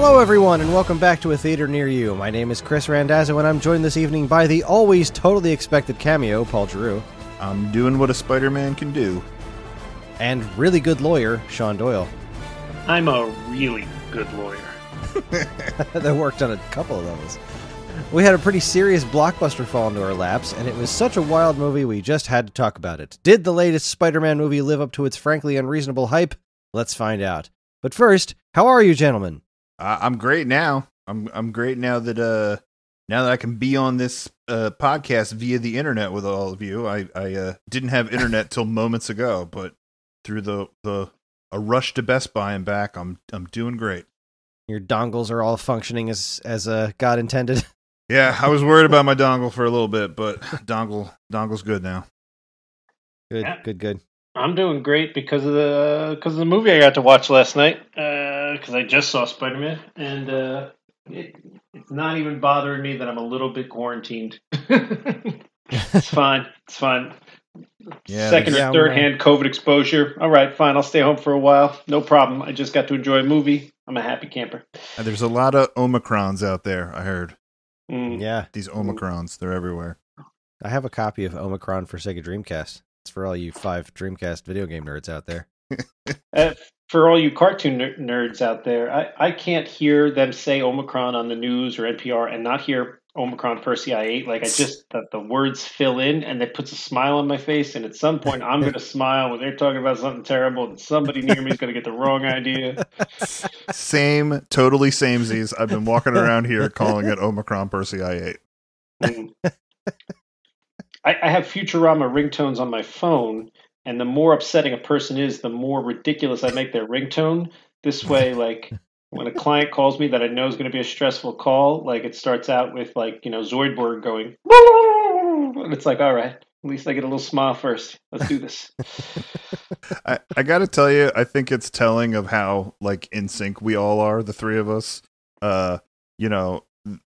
Hello, everyone, and welcome back to A Theater Near You. My name is Chris Randazzo, and I'm joined this evening by the always totally expected cameo, Paul Giroux. I'm doing what a Spider-Man can do. And really good lawyer, Sean Doyle. I'm a really good lawyer. That worked on a couple of those. We had a pretty serious blockbuster fall into our laps, and it was such a wild movie we just had to talk about it. Did the latest Spider-Man movie live up to its frankly unreasonable hype? Let's find out. But first, how are you, gentlemen? I'm great now. I'm great now that I can be on this podcast via the internet with all of you. I didn't have internet till moments ago, but through a rush to Best Buy and back, I'm doing great. Your dongles are all functioning as God intended. Yeah, I was worried about my dongle for a little bit, but dongle's good now. Good, Yeah. good. I'm doing great because of the movie I got to watch last night. Because I just saw Spider-Man, and it's not even bothering me that I'm a little bit quarantined. It's fine. Yeah, Second or third hand COVID exposure. All right, fine. I'll stay home for a while. No problem. I just got to enjoy a movie. I'm a happy camper. There's a lot of Omicrons out there, I heard. Yeah. These Omicrons, they're everywhere. I have a copy of Omicron for Sega Dreamcast. It's for all you 5 Dreamcast video game nerds out there. For all you cartoon nerds out there, I can't hear them say Omicron on the news or NPR and not hear Omicron Persei 8. Like, the words fill in and it puts a smile on my face. And at some point, I'm going to smile when they're talking about something terrible and somebody near me is going to get the wrong idea. Totally samesies. I've been walking around here calling it Omicron Persei 8. I have Futurama ringtones on my phone, and the more upsetting a person is, the more ridiculous I make their ringtone. This way, like, when a client calls me that I know is going to be a stressful call, like, it starts out with, like, Zoidberg going, and it's like, all right, at least I get a little smile first. Let's do this. I got to tell you, I think it's telling of how, like, in sync we all are, the three of us.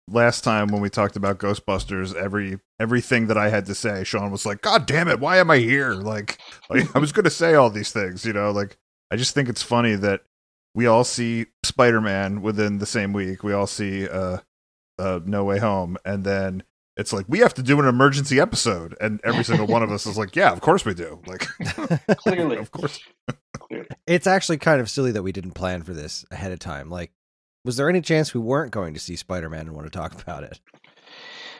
Last time when we talked about Ghostbusters, everything that I had to say, Sean was like, God damn it, why am I here? Like I was going to say all these things, I just think it's funny that we all see Spider-Man within the same week. We all see No Way Home. And then it's like, we have to do an emergency episode. And every single one of us is like, yeah, of course we do. Like, clearly. Of course. It's actually kind of silly that we didn't plan for this ahead of time. Like, was there any chance we weren't going to see Spider-Man and want to talk about it?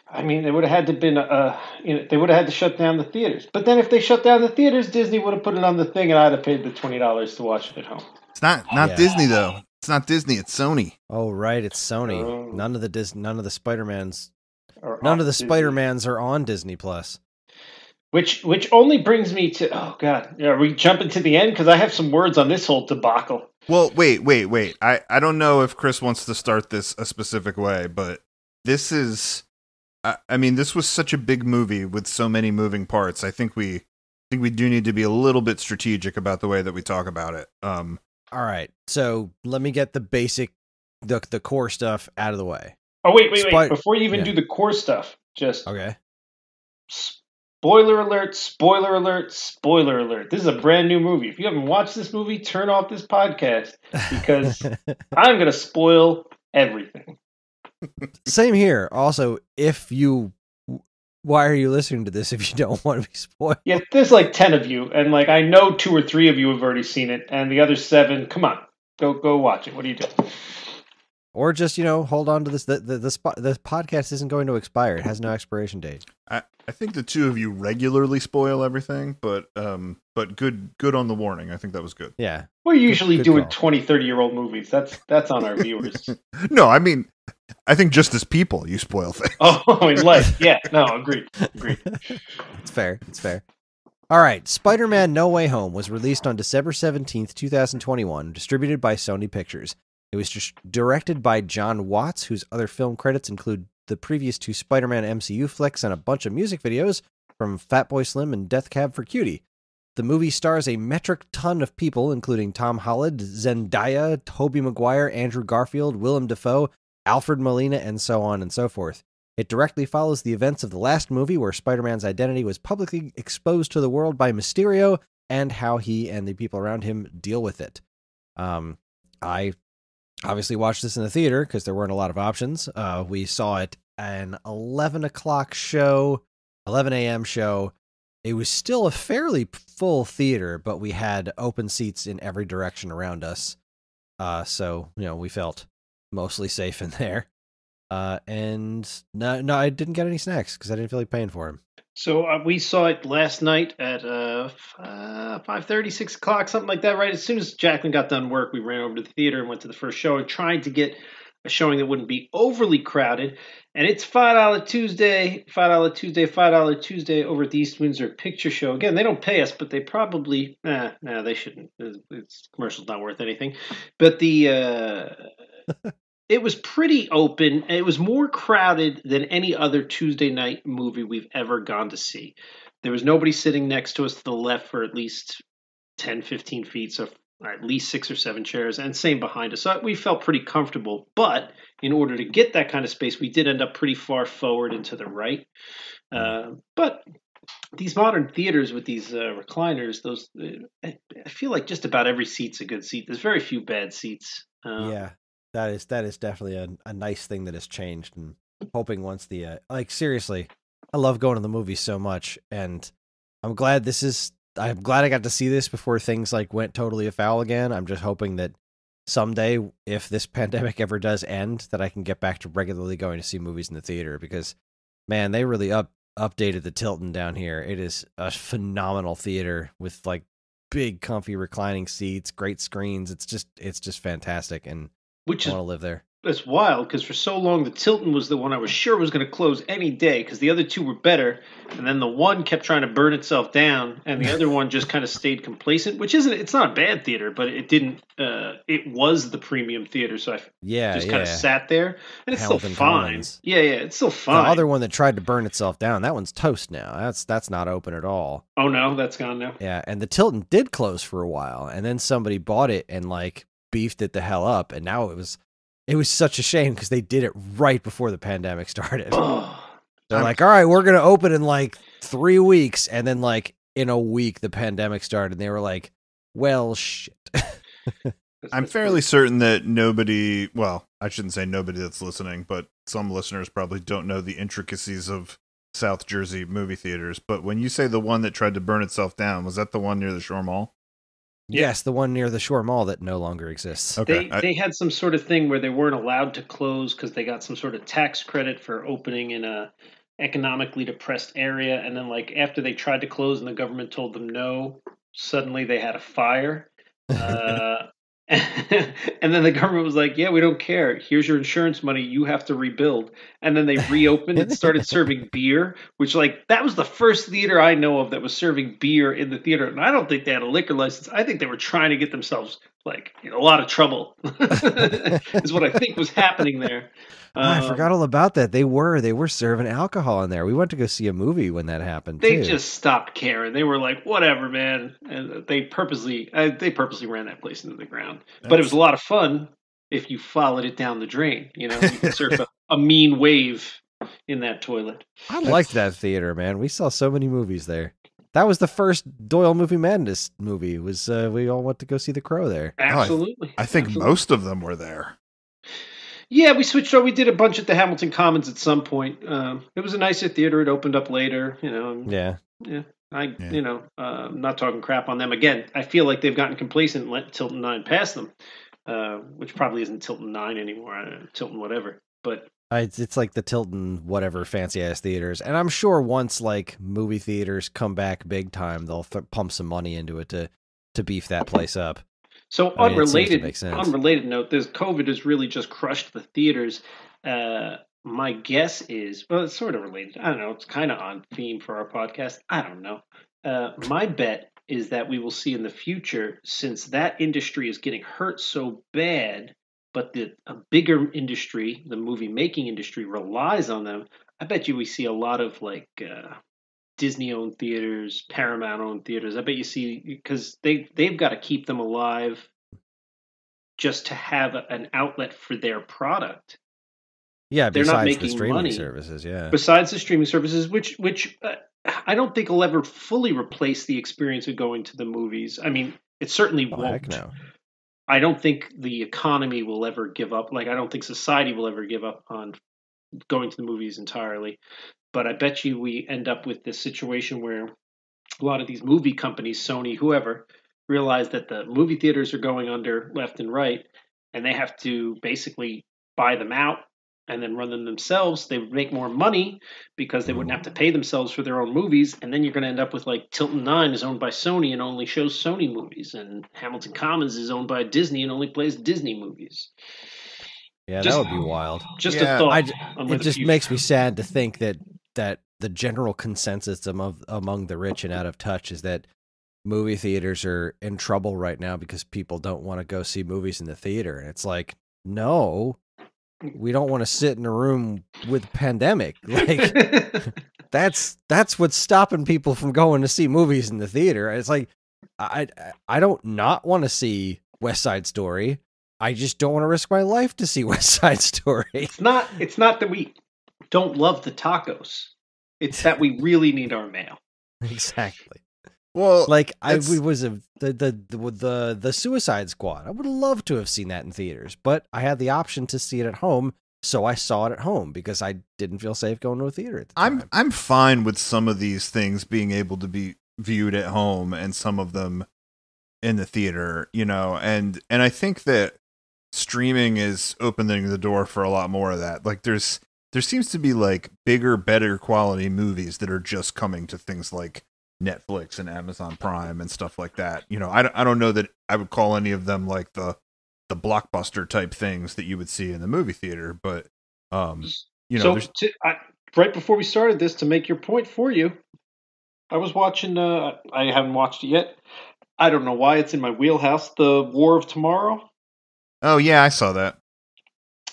I mean, they would have had to been, they would have had to shut down the theaters. But then if they shut down the theaters, Disney would have put it on the thing, and I'd have paid the $20 to watch it at home. It's not Disney though. It's not Disney. It's Sony. Oh right, it's Sony. None of the Spider-Mans, Disney. Spider-Mans are on Disney Plus. Which only brings me to, oh God, are we jumping to the end? Because I have some words on this whole debacle. Well, wait. I don't know if Chris wants to start this a specific way, but this is, this was such a big movie with so many moving parts. I think we do need to be a little bit strategic about the way that we talk about it. All right, so let me get the basic, the core stuff out of the way. Oh, wait. Before you even do the core stuff, just... Okay. Spoiler alert, spoiler alert, spoiler alert. This is a brand new movie. If you haven't watched this movie, turn off this podcast because I'm going to spoil everything. Same here. Also, why are you listening to this if you don't want to be spoiled? Yeah, there's like 10 of you, and like I know 2 or 3 of you have already seen it, and the other 7, come on, go watch it. What are you doing? Or just, hold on to this. The podcast isn't going to expire. It has no expiration date. I think the 2 of you regularly spoil everything, but good on the warning. I think that was good. Yeah. We're usually good doing call. 20, 30-year-old movies. That's on our viewers. No, I think just as people, you spoil things. Oh, in life. Yeah. No, agreed. It's fair. All right. Spider-Man No Way Home was released on December 17th, 2021, distributed by Sony Pictures. It was directed by John Watts, whose other film credits include the previous 2 Spider-Man MCU flicks and a bunch of music videos from Fatboy Slim and Death Cab for Cutie. The movie stars a metric ton of people, including Tom Holland, Zendaya, Tobey Maguire, Andrew Garfield, Willem Dafoe, Alfred Molina, and so on and so forth. It directly follows the events of the last movie where Spider-Man's identity was publicly exposed to the world by Mysterio and how he and the people around him deal with it. I obviously watched this in the theater because there weren't a lot of options. We saw it an 11 o'clock show, 11 a.m. show. It was still a fairly full theater, but we had open seats in every direction around us. So, we felt mostly safe in there. And no, I didn't get any snacks because I didn't feel like paying for them. So we saw it last night at 5:30, 6 o'clock, something like that, right? As soon as Jacqueline got done work, we ran over to the theater and went to the first show and tried to get a showing that wouldn't be overly crowded. And it's $5 Tuesday, $5 Tuesday over at the East Windsor Picture Show. Again, they don't pay us, but they probably, no, they shouldn't. It's commercial's not worth anything. But it was pretty open. It was more crowded than any other Tuesday night movie we've ever gone to see. There was nobody sitting next to us to the left for at least 10, 15 feet, so at least 6 or 7 chairs, and same behind us. So we felt pretty comfortable. But in order to get that kind of space, we did end up pretty far forward and to the right. But these modern theaters with these recliners, I feel like just about every seat's a good seat. There's very few bad seats. Yeah. That is definitely a nice thing that has changed, and hoping once seriously, I love going to the movies so much, and I'm glad I got to see this before things went totally afoul again. I'm just hoping that someday, if this pandemic ever does end, that I can get back to regularly going to see movies in the theater, because man, they really updated the Tilton down here. It is a phenomenal theater with big comfy reclining seats, great screens. It's just fantastic, and I want to live there. That's wild, because for so long the Tilton was the one I was sure was going to close any day, because the other two were better, and then the one kept trying to burn itself down, and the other one just kind of stayed complacent. It's not a bad theater, but it didn't. It was the premium theater, so I just kind of sat there, and it's Hamilton still fine. Commons. Yeah, it's still fine. The other one that tried to burn itself down, that one's toast now. That's not open at all. Oh no, that's gone now. Yeah, and the Tilton did close for a while, and then somebody bought it and beefed it the hell up, and now it was such a shame because they did it right before the pandemic started. They're all right, we're going to open in 3 weeks. And then in a week, the pandemic started, and they were like, well, shit. I'm fairly certain that nobody, well, I shouldn't say nobody that's listening, but some listeners probably don't know the intricacies of South Jersey movie theaters. But when you say the one that tried to burn itself down, was that the one near the Shore Mall? Yes, the one near the Shore Mall that no longer exists. Okay. They had some sort of thing where they weren't allowed to close because they got some sort of tax credit for opening in a economically depressed area, and then after they tried to close and the government told them no, suddenly they had a fire. And then the government was like, yeah, we don't care. Here's your insurance money. You have to rebuild. And then they reopened and started serving beer, which that was the first theater I know of that was serving beer in the theater. And I don't think they had a liquor license. I think they were trying to get themselves in a lot of trouble is what I think was happening there. I forgot all about that. They were serving alcohol in there. We went to go see a movie when that happened. They just stopped caring. They were like, whatever, man. And they purposely ran that place into the ground. But it was a lot of fun if you followed it down the drain. You could surf a mean wave in that toilet. I liked that theater, man. We saw so many movies there. That was the first Doyle Movie Madness movie. We all went to go see The Crow there. Absolutely. I think most of them were there. Yeah, we switched over. We did a bunch at the Hamilton Commons at some point. It was a nicer theater. It opened up later, Yeah. I'm not talking crap on them. Again, I feel like they've gotten complacent and let Tilton 9 pass them, which probably isn't Tilton 9 anymore. I don't know, Tilton whatever. But it's like the Tilton whatever fancy ass theaters. And I'm sure once movie theaters come back big time, they'll pump some money into it to beef that place up. So unrelated note, this COVID has really just crushed the theaters. My guess is, well, it's sort of related. I don't know. It's kind of on theme for our podcast. I don't know. My bet is that we will see in the future, since that industry is getting hurt so bad, but a bigger industry, the movie making industry, relies on them. I bet you we see a lot of Disney-owned theaters, Paramount-owned theaters. I bet you see, because they've got to keep them alive just to have an outlet for their product. Yeah, they're not making the streaming money. Services, yeah. Besides the streaming services, which I don't think will ever fully replace the experience of going to the movies. I mean, it certainly won't. Heck no. I don't think the economy will ever give up. Like, I don't think society will ever give up on going to the movies entirely. But I bet you we end up with this situation where a lot of these movie companies, Sony, whoever, realize that the movie theaters are going under left and right, and they have to basically buy them out and then run them themselves. They would make more money because they wouldn't have to pay themselves for their own movies. And then you're going to end up with like Tilton 9 is owned by Sony and only shows Sony movies, and Hamilton Commons is owned by Disney and only plays Disney movies. Yeah, Just- that would be wild. Just Yeah, a thought. on where It the just future- makes me sad to think that the general consensus among the rich and out of touch is that movie theaters are in trouble right now because people don't want to go see movies in the theater. And it's like, no, we don't want to sit in a room with a pandemic. Like that's what's stopping people from going to see movies in the theater. It's like I don't not want to see West Side Story. I just don't want to risk my life to see West Side Story. It's not that we don't love the tacos. It's that we really need our mail. Exactly. Well, Like it's- the Suicide Squad. I would love to have seen that in theaters, but I had the option to see it at home, so I saw it at home because I didn't feel safe going to a theater at the time. I'm fine with some of these things being able to be viewed at home and some of them in the theater, you know, and I think that streaming is opening the door for a lot more of that. Like there seems to be like bigger, better quality movies that are just coming to things like Netflix and Amazon Prime and stuff like that. You know, I don't know that I would call any of them like the blockbuster type things that you would see in the movie theater, but you know, So right before we started this, to make your point for you, I was watching. I haven't watched it yet. I don't know why it's in my wheelhouse. The War of Tomorrow. oh yeah, I saw that.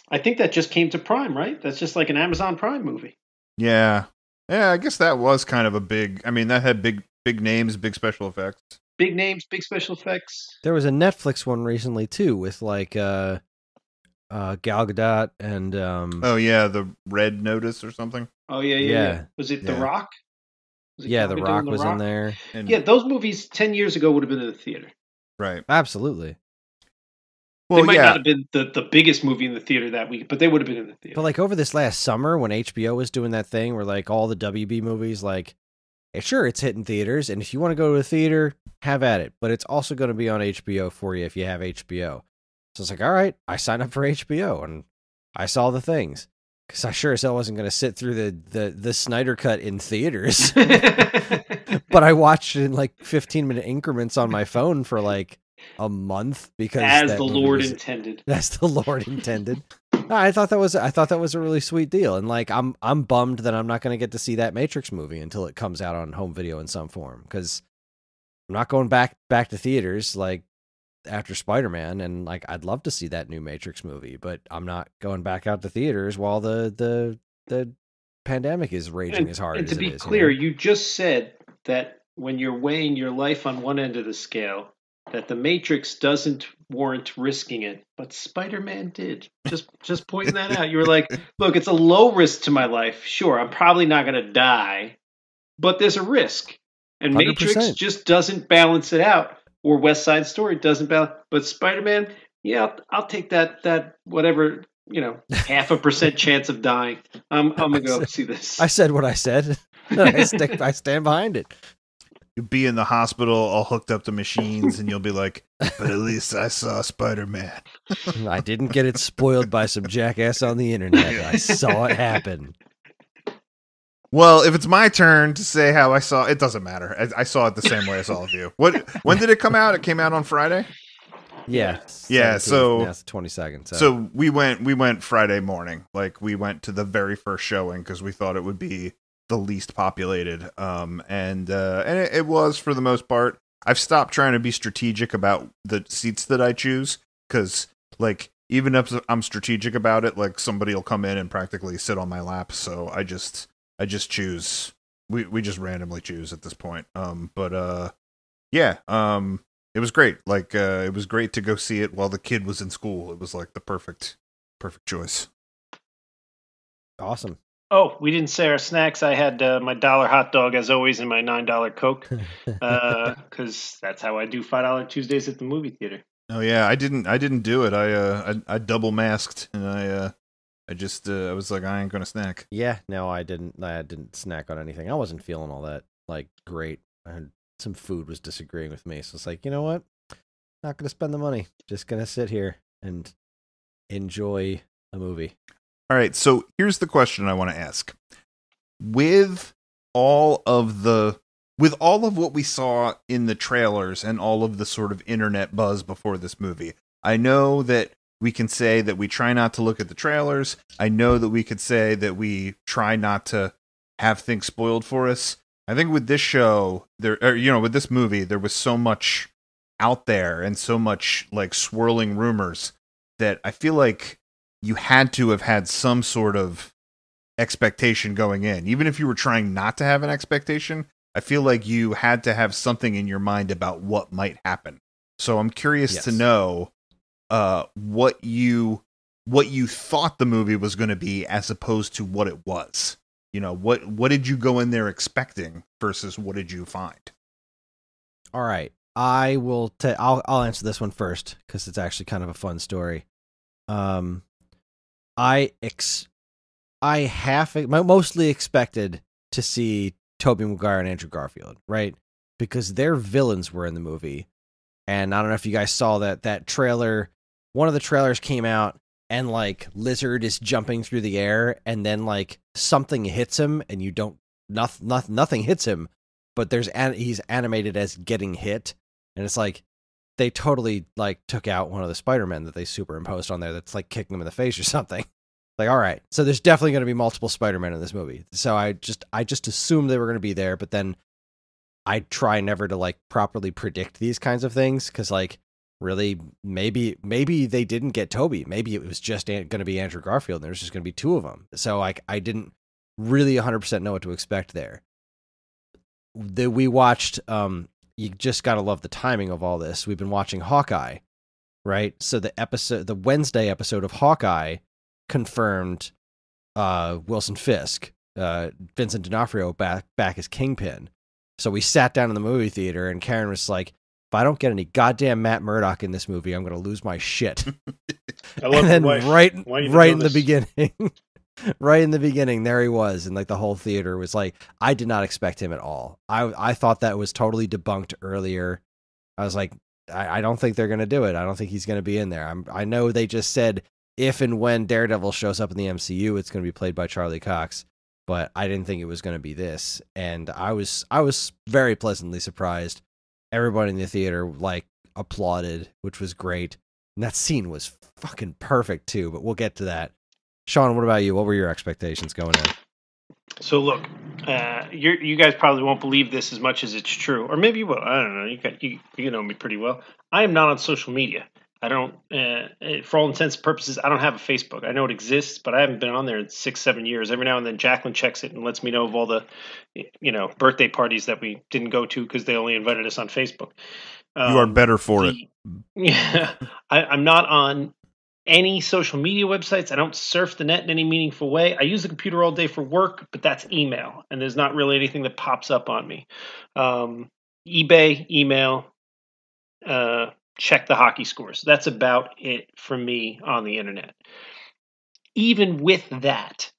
I think that just came to Prime, right? That's just like an Amazon Prime movie. Yeah. Yeah, I guess that was kind of a big, I mean, that had big names, big special effects. Big names, big special effects. There was a Netflix one recently too, with like Gal Gadot and Oh yeah, the Red Notice or something. Oh yeah. Yeah. Was it The Yeah. Rock? Was it yeah, Gal The Gadot Rock and was in there. And, Yeah, those movies 10 years ago would have been in the theater. right. Absolutely. They Well, might yeah. not have been the biggest movie in the theater that week, but they would have been in the theater. But like over this last summer when HBO was doing that thing where like all the WB movies, like, sure, it's hitting theaters, and if you want to go to a theater, have at it. But it's also going to be on HBO for you if you have HBO. So it's like, all right, I signed up for HBO and I saw the things because I sure as hell wasn't going to sit through the Snyder Cut in theaters. But I watched it in like 15-minute increments on my phone for like a month because As that the movie Lord was- intended. As the Lord intended. No, I thought that was a really sweet deal, and like I'm bummed that I'm not going to get to see that Matrix movie until it comes out on home video in some form because I'm not going back to theaters like after Spider-Man, and like I'd love to see that new Matrix movie, but I'm not going back out to theaters while the pandemic is raging as hard And as to be it is. clear, you know? you just said that when you're weighing your life on one end of the scale, that the Matrix doesn't warrant risking it, but Spider-Man did. Just pointing that out. You were like, look, it's a low risk to my life. Sure, I'm probably not going to die, but there's a risk. And 100%. Matrix just doesn't balance it out, or West Side Story doesn't balance. But Spider-Man, yeah, I'll take that whatever, 0.5% chance of dying. I'm gonna go see this. I said what I said. I stand behind it. You'll be in the hospital all hooked up to machines and you'll be like, but at least I saw Spider-Man. I didn't get it spoiled by some jackass on the internet. I saw it happen. Well, if it's my turn to say how I saw it, doesn't matter. I saw it the same way as all of you. When did it come out? It came out on Friday? Yeah. Yeah, 17th. so- Yeah, it's the 22nd. So we went Friday morning. Like we went to the very first showing because we thought it would be the least populated. And it was for the most part. I've stopped trying to be strategic about the seats that I choose because like even if I'm strategic about it, like somebody will come in and practically sit on my lap. So I just choose. We just randomly choose at this point. It was great. Like it was great to go see it while the kid was in school. It was like the perfect choice. awesome. Oh, we didn't say our snacks. I had my $1 hot dog as always and my $9 Coke because that's how I do $5 Tuesdays at the movie theater. Oh yeah, I didn't do it. I double masked, and I was like, I ain't gonna snack. Yeah, no, I didn't snack on anything. I wasn't feeling all that like great. Some food was disagreeing with me, so it's like, you know what? Not gonna spend the money. Just gonna sit here and enjoy a movie. All right, so here's the question I want to ask. With all of what we saw in the trailers and all of the sort of internet buzz before this movie, I know that we can say that we try not to look at the trailers. I know that we could say that we try not to have things spoiled for us. I think with this show, with this movie, there was so much out there and so much like swirling rumors that I feel like you had to have had some sort of expectation going in. Even if you were trying not to have an expectation, I feel like you had to have something in your mind about what might happen. So I'm curious to know what you thought the movie was going to be as opposed to what it was. What did you go in there expecting versus what did you find? All right. I'll answer this one first because it's actually kind of a fun story. I mostly expected to see Tobey Maguire and Andrew Garfield, right? Because their villains were in the movie. And I don't know if you guys saw that trailer. One of the trailers came out and like Lizard is jumping through the air and then like something hits him and nothing hits him, but he's animated as getting hit. And it's like they totally like took out one of the Spider-Men that they superimposed on there that's like kicking him in the face or something. Like, all right, so there's definitely going to be multiple Spider-Men in this movie. So I just assumed they were going to be there, but then I try never to like properly predict these kinds of things because like really maybe they didn't get Toby. Maybe it was just going to be Andrew Garfield and there's just going to be two of them. So like I didn't really 100% know what to expect there. We watched you just got to love the timing of all this. We've been watching Hawkeye, right? So the Wednesday episode of Hawkeye confirmed Wilson Fisk, Vincent D'Onofrio back as Kingpin. So we sat down in the movie theater and Karen was like, if I don't get any goddamn Matt Murdock in this movie, I'm going to lose my shit. I love and then right in the beginning, right in the beginning, there he was. And like the whole theater was like, I did not expect him at all. I thought that was totally debunked earlier. I was like, I don't think they're going to do it. I don't think he's going to be in there. I know they just said if and when Daredevil shows up in the MCU, it's going to be played by Charlie Cox, but I didn't think it was going to be this. And I was very pleasantly surprised. Everybody in the theater like applauded, which was great. And that scene was fucking perfect too, but we'll get to that. Sean, what about you? What were your expectations going in? So look, you guys probably won't believe this as much as it's true, or maybe you will. I don't know. You know me pretty well. I am not on social media. I don't, for all intents and purposes, I don't have a Facebook. I know it exists, but I haven't been on there in 6-7 years. Every now and then Jacqueline checks it and lets me know of all the, birthday parties that we didn't go to because they only invited us on Facebook. You are better for it. Yeah. I'm not on any social media websites. I don't surf the net in any meaningful way. I use the computer all day for work, but that's email. And there's not really anything that pops up on me. eBay, email, check the hockey scores. That's about it for me on the internet. Even with that,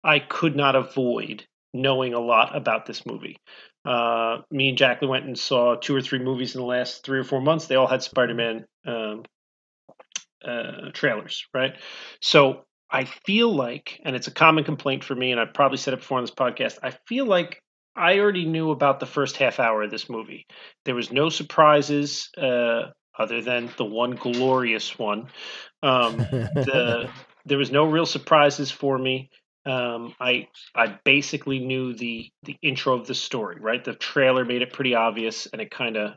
I could not avoid knowing a lot about this movie. Me and Jacqueline went and saw 2 or 3 movies in the last 3 or 4 months. They all had Spider-Man trailers, right? So I feel like, and it's a common complaint for me, and I've probably said it before on this podcast, I feel like I already knew about the first half hour of this movie. There was no surprises other than the one glorious one. There was no real surprises for me. I basically knew the intro of the story, right? The trailer made it pretty obvious, and it kind of,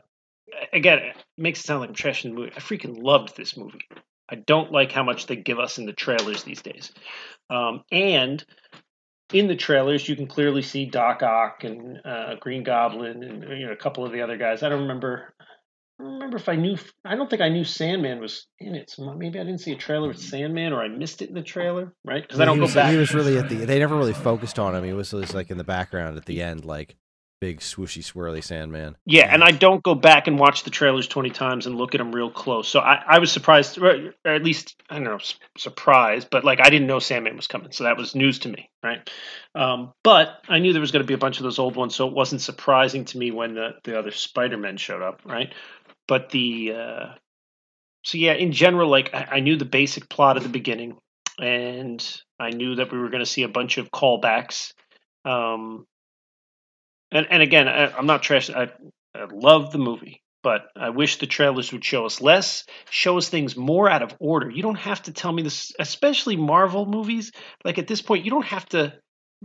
again, it makes it sound like I'm trashing the movie. I freaking loved this movie. I don't like how much they give us in the trailers these days. And in the trailers, you can clearly see Doc Ock and Green Goblin and a couple of the other guys. I don't remember if I knew. I don't think I knew Sandman was in it. So maybe I didn't see a trailer with Sandman, or I missed it in the trailer, right? Because I don't go back. He was really they never really focused on him. He was like in the background at the end, like big swooshy swirly Sandman. Yeah, and I don't go back and watch the trailers 20 times and look at them real close. So I was surprised, or at least, I don't know, surprised, but like I didn't know Sandman was coming. So that was news to me, right? But I knew there was going to be a bunch of those old ones, so it wasn't surprising to me when the other Spider-Men showed up, right? But so yeah, in general, like I knew the basic plot at the beginning, and I knew that we were going to see a bunch of callbacks. And again, I'm not trash. I love the movie, but I wish the trailers would show us less, show us things more out of order. You don't have to tell me this, especially Marvel movies. Like at this point, you don't have to.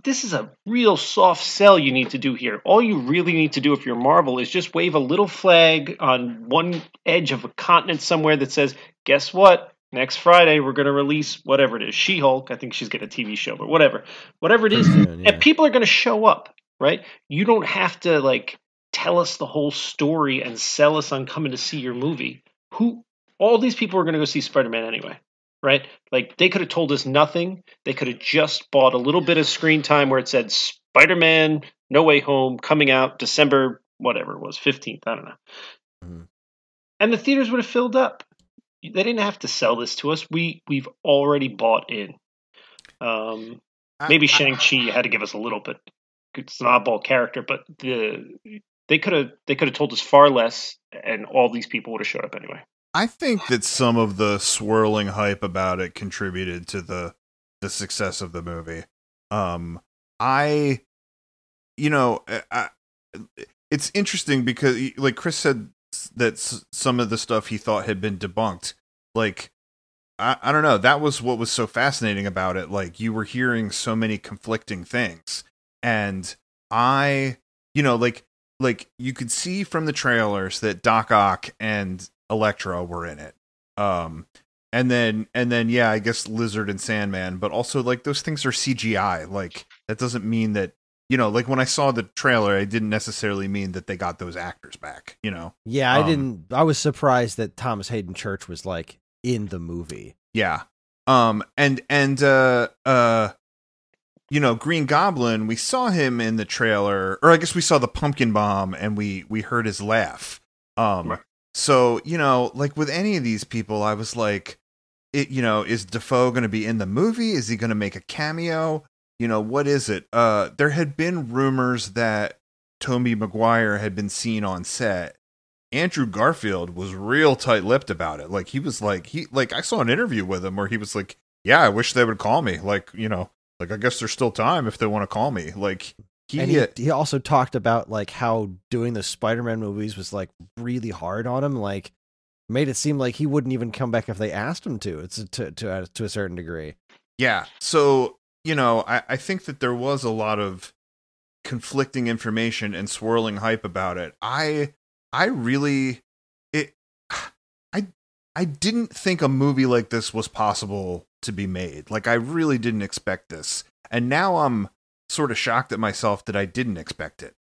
This is a real soft sell you need to do here. All you really need to do if you're Marvel is just wave a little flag on one edge of a continent somewhere that says, guess what? Next Friday, we're going to release whatever it is. She-Hulk. I think she's getting a TV show, but whatever it is. Yeah. And people are going to show up. Right? You don't have to like tell us the whole story and sell us on coming to see your movie. All these people are going to go see Spider-Man anyway, right? Like they could have told us nothing. They could have just bought a little bit of screen time where it said Spider-Man No Way Home coming out December whatever it was, 15th, I don't know. Mm-hmm. And the theaters would have filled up. They didn't have to sell this to us. We've already bought in. Maybe Shang-Chi had to give us a little bit. It's an oddball character, but they could have told us far less, and all these people would have showed up anyway. I think that some of the swirling hype about it contributed to the success of the movie. It's interesting because, like Chris said, that some of the stuff he thought had been debunked. Like, I don't know. That was what was so fascinating about it. Like, you were hearing so many conflicting things. And like you could see from the trailers that Doc Ock and Electro were in it. And then, yeah, I guess Lizard and Sandman, but also like those things are CGI. Like that doesn't mean that, like when I saw the trailer, I didn't necessarily mean that they got those actors back, Yeah, I was surprised that Thomas Hayden Church was like in the movie. Yeah. Green Goblin, we saw him in the trailer, or I guess we saw the pumpkin bomb and we heard his laugh. Right. So, like with any of these people, I was like, is Dafoe going to be in the movie? Is he going to make a cameo? What is it? There had been rumors that Tobey Maguire had been seen on set. Andrew Garfield was real tight-lipped about it. Like he was like, I saw an interview with him where he was like, yeah, I wish they would call me. Like, like, I guess there's still time if they want to call me. Like, he also talked about like how doing the Spider-Man movies was like really hard on him. Like, made it seem like he wouldn't even come back if they asked him to. It's to a certain degree. Yeah. So I think that there was a lot of conflicting information and swirling hype about it. I didn't think a movie like this was possible to be made. Like, I really didn't expect this. And now I'm sort of shocked at myself that I didn't expect it.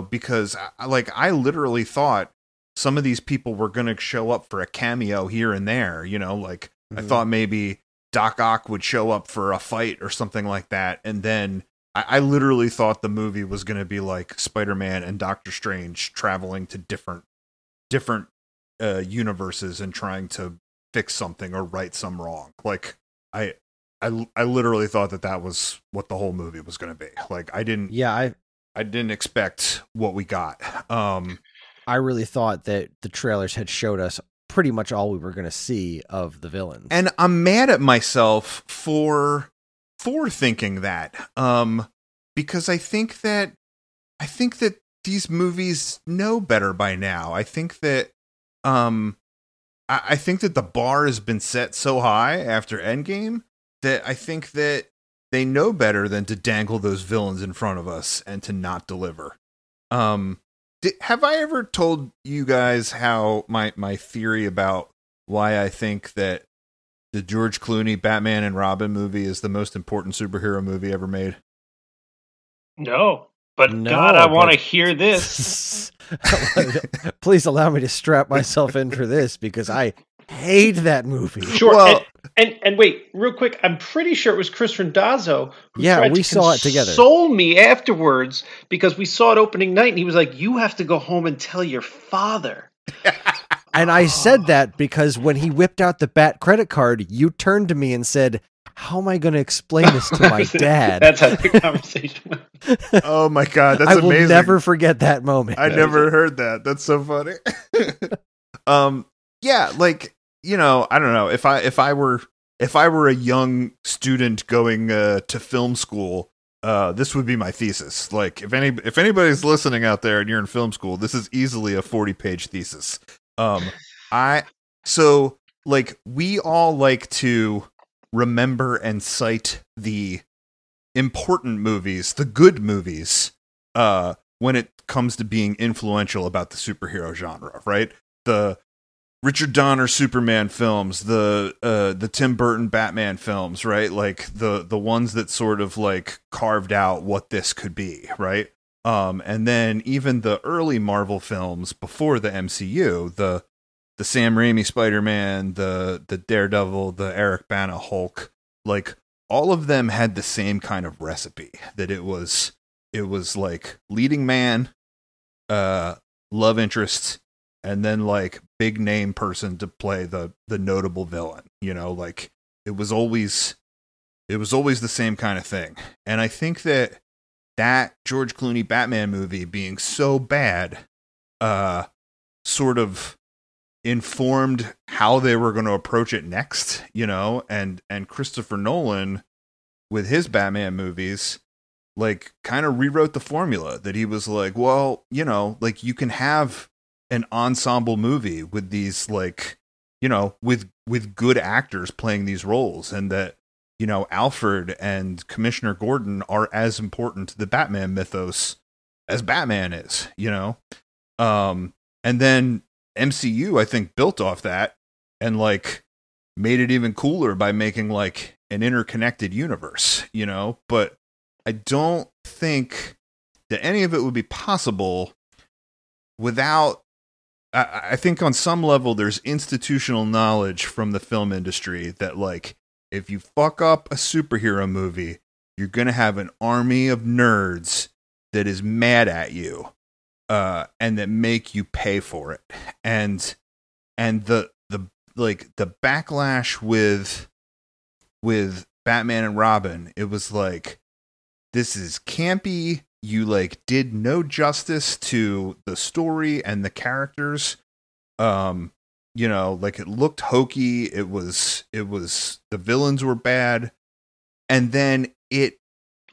Because I literally thought some of these people were going to show up for a cameo here and there, mm-hmm. I thought maybe Doc Ock would show up for a fight or something like that. And then I literally thought the movie was going to be like Spider-Man and Doctor Strange traveling to different universes and trying to fix something or right some wrong. Like I literally thought that was what the whole movie was going to be. Like I didn't expect what we got. I really thought that the trailers had showed us pretty much all we were going to see of the villains. And I'm mad at myself for thinking that. Because I think that these movies know better by now. I think that I think that the bar has been set so high after Endgame that I think that they know better than to dangle those villains in front of us and to not deliver. Have I ever told you guys how my theory about why I think that the George Clooney Batman and Robin movie is the most important superhero movie ever made? No. But no, God, I want to hear this. Please allow me to strap myself in for this because I hate that movie. Sure. Well, And wait, real quick, I'm pretty sure it was Chris Randazzo who tried we to saw it together. console me afterwards because we saw it opening night, and he was like, "You have to go home and tell your father." And I said that because when he whipped out the Bat credit card, you turned to me and said, "How am I going to explain this to my dad?" That's how the conversation went. Oh my god, that's I will amazing. never forget that moment. I never heard that. That's so funny. Yeah, like, you know, I don't know, if I were a young student going to film school, this would be my thesis. Like, if anybody's listening out there and you're in film school, this is easily a 40-page thesis. So like, we all like to remember and cite the important movies, the good movies, when it comes to being influential about the superhero genre, right? The Richard Donner Superman films, the Tim Burton Batman films, right? Like the ones that sort of like carved out what this could be, right? And then even the early Marvel films before the MCU, the Sam Raimi Spider-Man, the Daredevil, the Eric Bana Hulk, like all of them had the same kind of recipe, that it was like leading man, love interest, and then like big name person to play the notable villain, you know, like it was always the same kind of thing. And I think that George Clooney Batman movie being so bad, sort of informed how they were going to approach it next, you know, and Christopher Nolan with his Batman movies, like kind of rewrote the formula, that he was like, well, you know, like you can have an ensemble movie with these, like, you know, with good actors playing these roles, and that, you know, Alfred and Commissioner Gordon are as important to the Batman mythos as Batman is, you know? And then MCU, I think, built off that and like made it even cooler by making like an interconnected universe, you know? But I don't think that any of it would be possible without, I think on some level there's institutional knowledge from the film industry that like, if you fuck up a superhero movie, you're going to have an army of nerds that is mad at you, and that make you pay for it. And the backlash with Batman and Robin, it was like, this is campy. You like did no justice to the story and the characters. You know, like it looked hokey. It was the villains were bad. And then it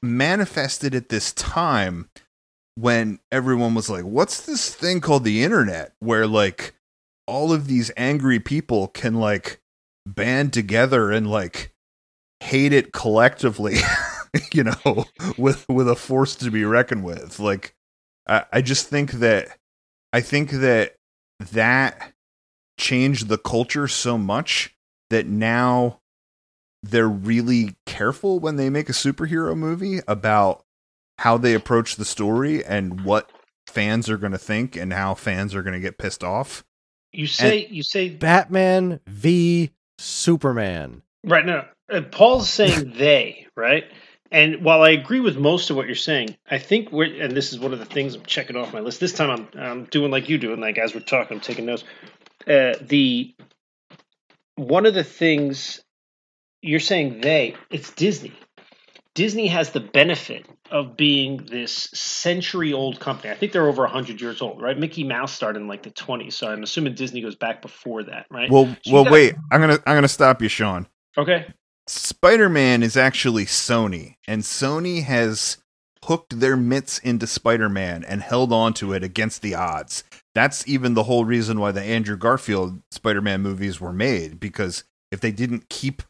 manifested at this time when everyone was like, what's this thing called the internet, where like all of these angry people can like band together and like hate it collectively, you know, with a force to be reckoned with. Like, I just think that changed the culture so much that now they're really careful when they make a superhero movie about how they approach the story and what fans are going to think and how fans are going to get pissed off. You say Batman v Superman. Right. No, Paul's saying they, right? And while I agree with most of what you're saying, I think and this is one of the things I'm checking off my list. This time I'm doing like you do, and like as we're talking, I'm taking notes. One of the things you're saying, it's Disney. Disney has the benefit of being this century-old company. I think they're over 100 years old, right? Mickey Mouse started in like the 20s, so I'm assuming Disney goes back before that, right? Well, wait. I'm gonna stop you, Sean. Okay. Spider-Man is actually Sony, and Sony has hooked their mitts into Spider-Man and held on to it against the odds. That's even the whole reason why the Andrew Garfield Spider-Man movies were made, because if they didn't keep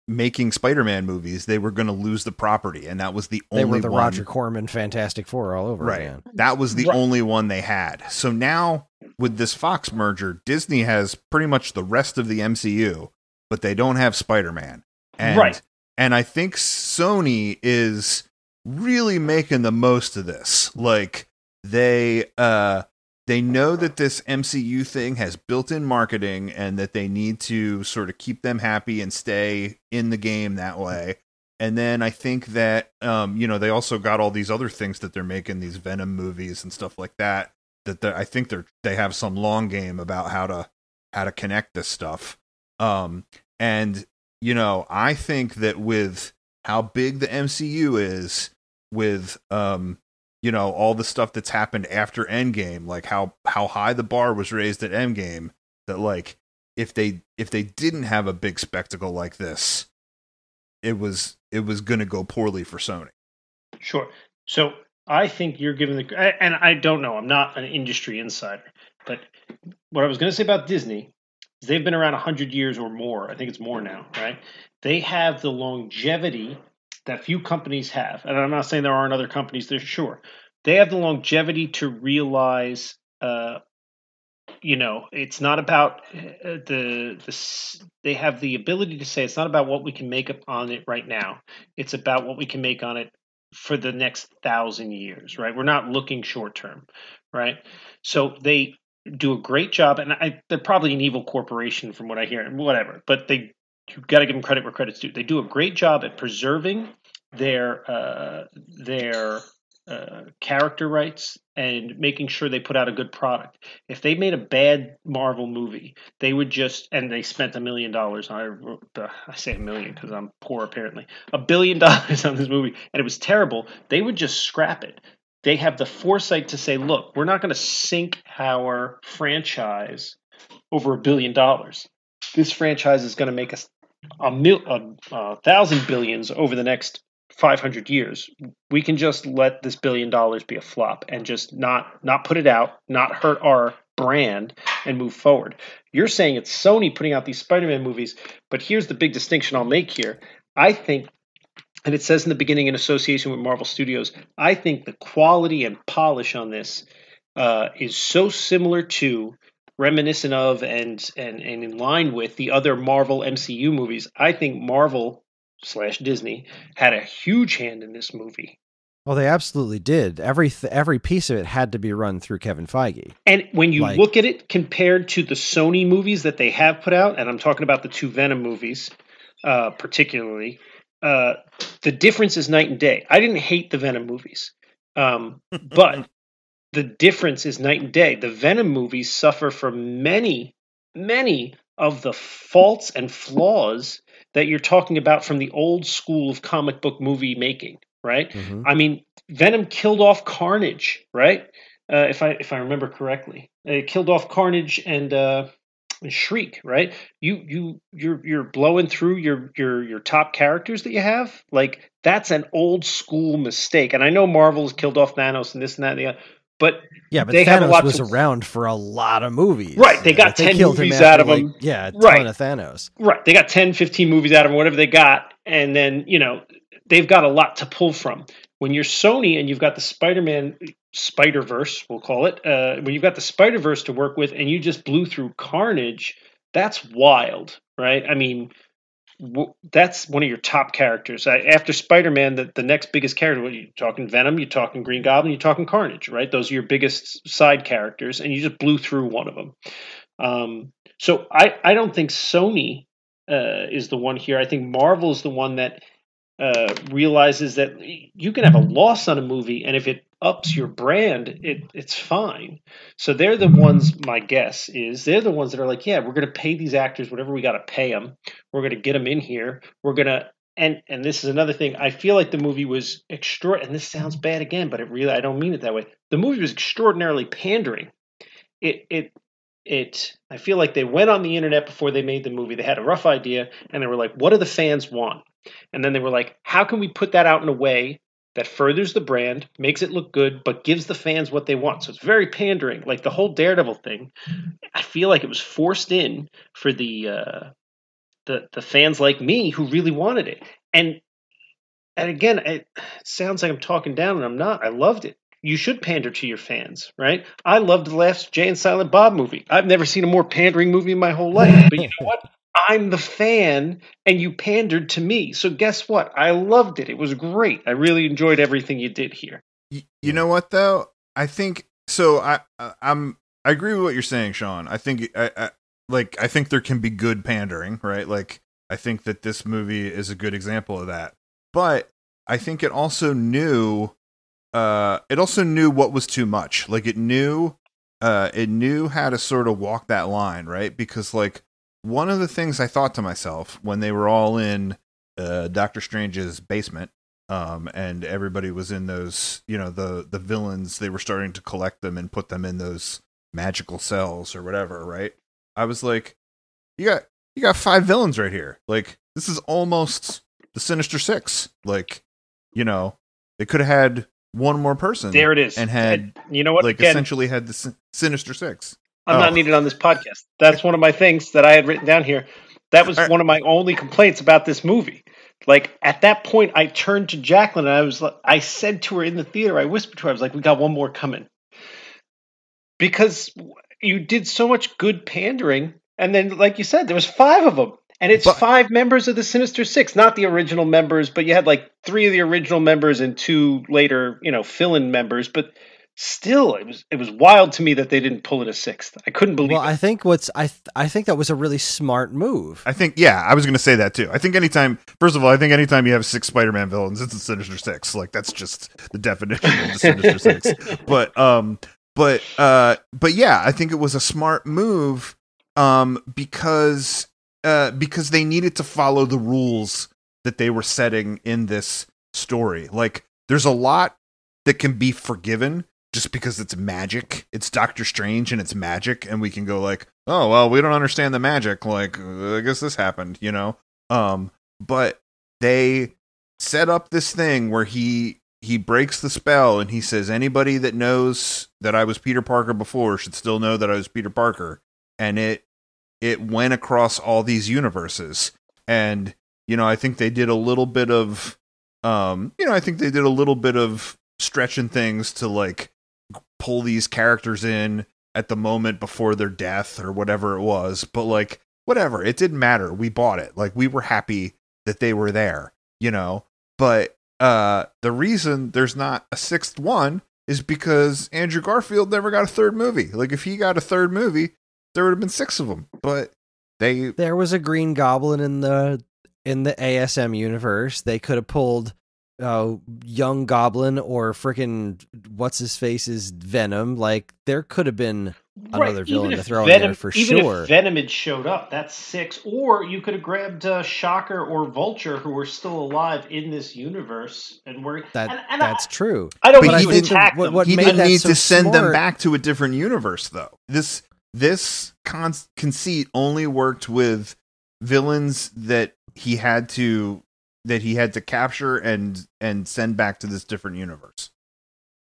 making Spider-Man movies, they were going to lose the property, and that was the only one. They were the Roger Corman Fantastic Four all over again. That was the only one they had. So now, with this Fox merger, Disney has pretty much the rest of the MCU, but they don't have Spider-Man. And I think Sony is really making the most of this. Like, they they know that this MCU thing has built-in marketing and that they need to sort of keep them happy and stay in the game that way. And then I think that, they also got all these other things that they're making, these Venom movies and stuff like that, I think they have some long game about how to connect this stuff. And, I think that with how big the MCU is, with, all the stuff that's happened after Endgame, like how high the bar was raised at Endgame, that like if they didn't have a big spectacle like this, it was going to go poorly for Sony. Sure. So I think you're giving and I don't know, I'm not an industry insider, but what I was going to say about Disney is they've been around 100 years or more. I think it's more now, right? They have the longevity that few companies have. And I'm not saying there aren't other companies, they're sure. They have the longevity to realize, it's not about they have the ability to say it's not about what we can make up on it right now. It's about what we can make on it for the next 1,000 years, right? We're not looking short term, right? So they do a great job, and they're probably an evil corporation from what I hear, whatever. But you've got to give them credit where credit's due. They do a great job at preserving their character rights and making sure they put out a good product. If they made a bad Marvel movie, they would and they spent $1 million. I say $1 million because I'm poor apparently. $1 billion on this movie, and it was terrible. They would just scrap it. They have the foresight to say, look, we're not going to sink our franchise over $1 billion. This franchise is going to make us 1,000 billions over the next 500 years. We can just let this $1 billion be a flop and just not put it out, not hurt our brand, and move forward. You're saying it's Sony putting out these Spider-Man movies, but here's the big distinction I'll make here. I think, and it says in the beginning in association with Marvel Studios, I think the quality and polish on this is so similar to, reminiscent of, and in line with the other Marvel MCU movies. I think Marvel / Disney had a huge hand in this movie. Well, they absolutely did. Every piece of it had to be run through Kevin Feige. And when you look at it compared to the Sony movies that they have put out, and I'm talking about the 2 Venom movies particularly, the difference is night and day. I didn't hate the Venom movies, but the difference is night and day. The Venom movies suffer from many, many of the faults and flaws that you're talking about from the old school of comic book movie making, right? Mm-hmm. I mean, Venom killed off Carnage, right? If I remember correctly, it killed off Carnage and Shriek, right? You're blowing through your top characters that you have. Like, that's an old school mistake. And I know Marvel's killed off Thanos and this and that and the other. But they Thanos was around for a lot of movies. Right. They got 10 movies out of him. A ton of Thanos. Right. They got 10, 15 movies out of him, whatever they got. And then, they've got a lot to pull from. When you're Sony and you've got the Spider-Man Spider-Verse, we'll call it, when you've got the Spider-Verse to work with and you just blew through Carnage, that's wild, right? I mean, that's one of your top characters. After Spider-Man, the next biggest character, what, you're talking Venom, you're talking Green Goblin, you're talking Carnage, right? Those are your biggest side characters, and you just blew through one of them. So I don't think Sony is the one here. I think Marvel is the one that realizes that you can have a loss on a movie, and if it ups your brand, it's fine. So they're the ones, my guess is, they're the ones that are like, yeah, we're going to pay these actors whatever we got to pay them. We're going to get them in here. We're going to, and this is another thing. I feel like the movie was and this sounds bad again, but I don't mean it that way. The movie was extraordinarily pandering. I feel like they went on the internet before they made the movie. They had a rough idea, and they were like, what do the fans want? And then they were like, how can we put that out in a way that furthers the brand, makes it look good, but gives the fans what they want? So it's very pandering. Like the whole Daredevil thing, I feel like it was forced in for the fans like me who really wanted it. And again, it sounds like I'm talking down, and I'm not. I loved it. You should pander to your fans, right? I loved the last Jay and Silent Bob movie. I've never seen a more pandering movie in my whole life. But you know what? I'm the fan, and you pandered to me. So guess what? I loved it. It was great. I really enjoyed everything you did here. You know what, though? I think So I agree with what you're saying, Sean. I think I think there can be good pandering, right? Like I think that this movie is a good example of that. But I think it also knew what was too much. Like it knew how to sort of walk that line, right? Because like one of the things I thought to myself when they were all in Doctor Strange's basement, and everybody was in those, the villains, they were starting to collect them and put them in those magical cells or whatever, right? I was like, you got 5 villains right here. Like this is almost the Sinister Six. Like, they could have had one more person. There it is. And had, you know what? Like Again, essentially had the Sinister Six. I'm not needed on this podcast. That's one of my things that I had written down here. That was one of my only complaints about this movie. Like at that point, I turned to Jacqueline and I said to her in the theater, I whispered to her, I was like, "We got one more coming," because you did so much good pandering, and then, like you said, there was 5 of them, and it's 5 members of the Sinister Six, not the original members, but you had like 3 of the original members and 2 later, fill-in members, but. Still, it was wild to me that they didn't pull in a 6th. I couldn't believe it. Well, I think I think that was a really smart move. I think, I was going to say that too. I think anytime you have 6 Spider-Man villains, it's a Sinister Six. Like that's just the definition of the Sinister Six. But yeah, I think it was a smart move, because they needed to follow the rules that they were setting in this story. Like there's a lot that can be forgiven. Just because it's magic, it's Doctor Strange and it's magic, and we can go like, oh well, we don't understand the magic. Like, I guess this happened, But they set up this thing where he breaks the spell and he says, anybody that knows that I was Peter Parker before should still know that I was Peter Parker, and it went across all these universes, and I think they did a little bit of, stretching things to like pull these characters in at the moment before their death or whatever it was, but like whatever, it didn't matter. We bought it. Like we were happy that they were there, but the reason there's not a 6th one is because Andrew Garfield never got a 3rd movie. Like if he got a 3rd movie, there would have been 6 of them, but there was a Green Goblin in the ASM universe. They could have pulled Young Goblin or frickin' what's his face's Venom. Like there could have been another villain to throw in there for sure. Even if Venom had showed up, that's 6. Or you could have grabbed Shocker or Vulture, who were still alive in this universe, and that's true. I don't but need to attack them. He didn't need to send them back to a different universe, though. This conceit only worked with villains that he had to capture and send back to this different universe.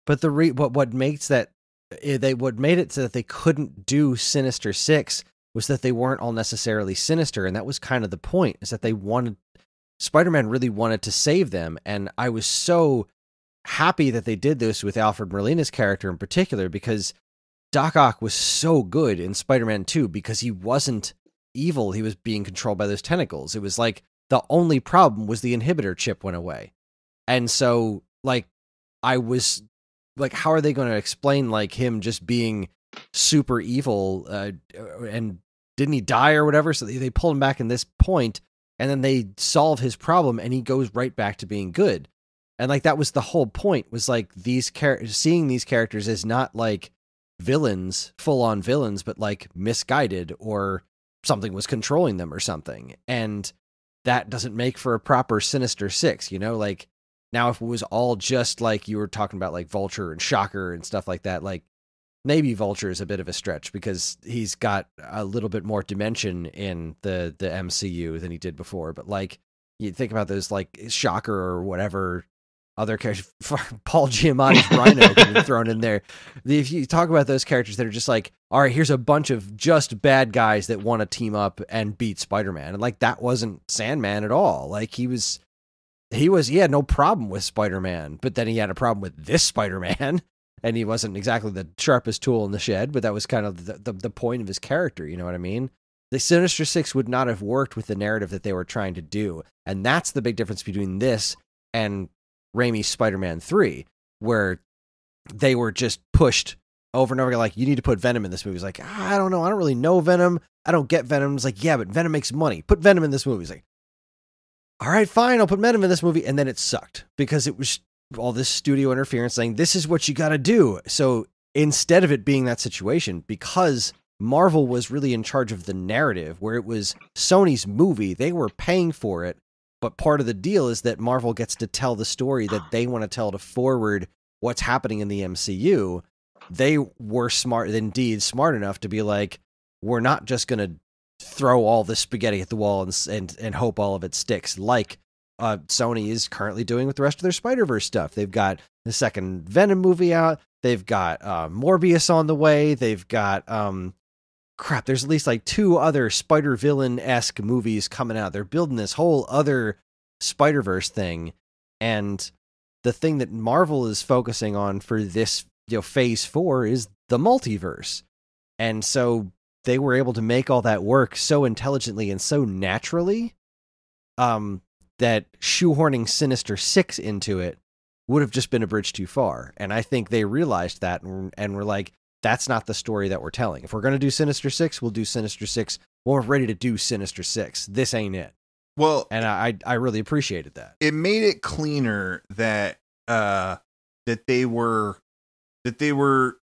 But what made it so that they couldn't do Sinister Six was that they weren't all necessarily sinister, and that was kind of the point, is that Spider-Man really wanted to save them, and I was so happy that they did this with Alfred Molina's character in particular, because Doc Ock was so good in Spider-Man 2 because he wasn't evil, he was being controlled by those tentacles. It was like the only problem was the inhibitor chip went away. And so, like, I was like, how are they going to explain, like, him just being super evil, and didn't he die or whatever? So they pull him back in this point, and then they solve his problem, and he goes right back to being good. And, like, that was the whole point, was, like, seeing these characters as not, like, villains, full-on villains, but, like, misguided, or something was controlling them or something. And that doesn't make for a proper Sinister Six, like, now if it was all just like you were talking about, like Vulture and Shocker and stuff like that, like maybe Vulture is a bit of a stretch because he's got a little bit more dimension in the MCU than he did before. But like, you think about those, like Shocker or whatever other characters, Paul Giamatti's Rhino can be thrown in there. If you talk about those characters that are just like, all right, here's a bunch of just bad guys that want to team up and beat Spider-Man. And like, that wasn't Sandman at all. Like he had no problem with Spider-Man, but then he had a problem with this Spider-Man, and he wasn't exactly the sharpest tool in the shed, but that was kind of the point of his character. You know what I mean? The Sinister Six would not have worked with the narrative that they were trying to do. And that's the big difference between this and Raimi's Spider-Man 3, where they were just pushed over and over again, like, you need to put Venom in this movie. He's like, I don't know. I don't really know Venom. I don't get Venom. It's like, yeah, but Venom makes money. Put Venom in this movie. He's like, all right, fine. I'll put Venom in this movie. And then it sucked because it was all this studio interference saying, this is what you got to do. So instead of it being that situation, because Marvel was really in charge of the narrative where it was Sony's movie, they were paying for it. But part of the deal is that Marvel gets to tell the story that they want to tell to forward what's happening in the MCU. They were smart enough to be like, we're not just going to throw all this spaghetti at the wall and hope all of it sticks, like Sony is currently doing with the rest of their Spider-Verse stuff. They've got the second Venom movie out. They've got Morbius on the way. They've got there's at least like 2 other Spider-Villain-esque movies coming out. They're building this whole other Spider-Verse thing, and the thing that Marvel is focusing on for this, phase 4 is the multiverse. And so they were able to make all that work so intelligently and so naturally that shoehorning Sinister Six into it would have just been a bridge too far. And I think they realized that and were like, that's not the story that we're telling. If we're going to do Sinister Six, we'll do Sinister Six when we're ready to do Sinister Six. This ain't it. Well, and I really appreciated that. It made it cleaner that they were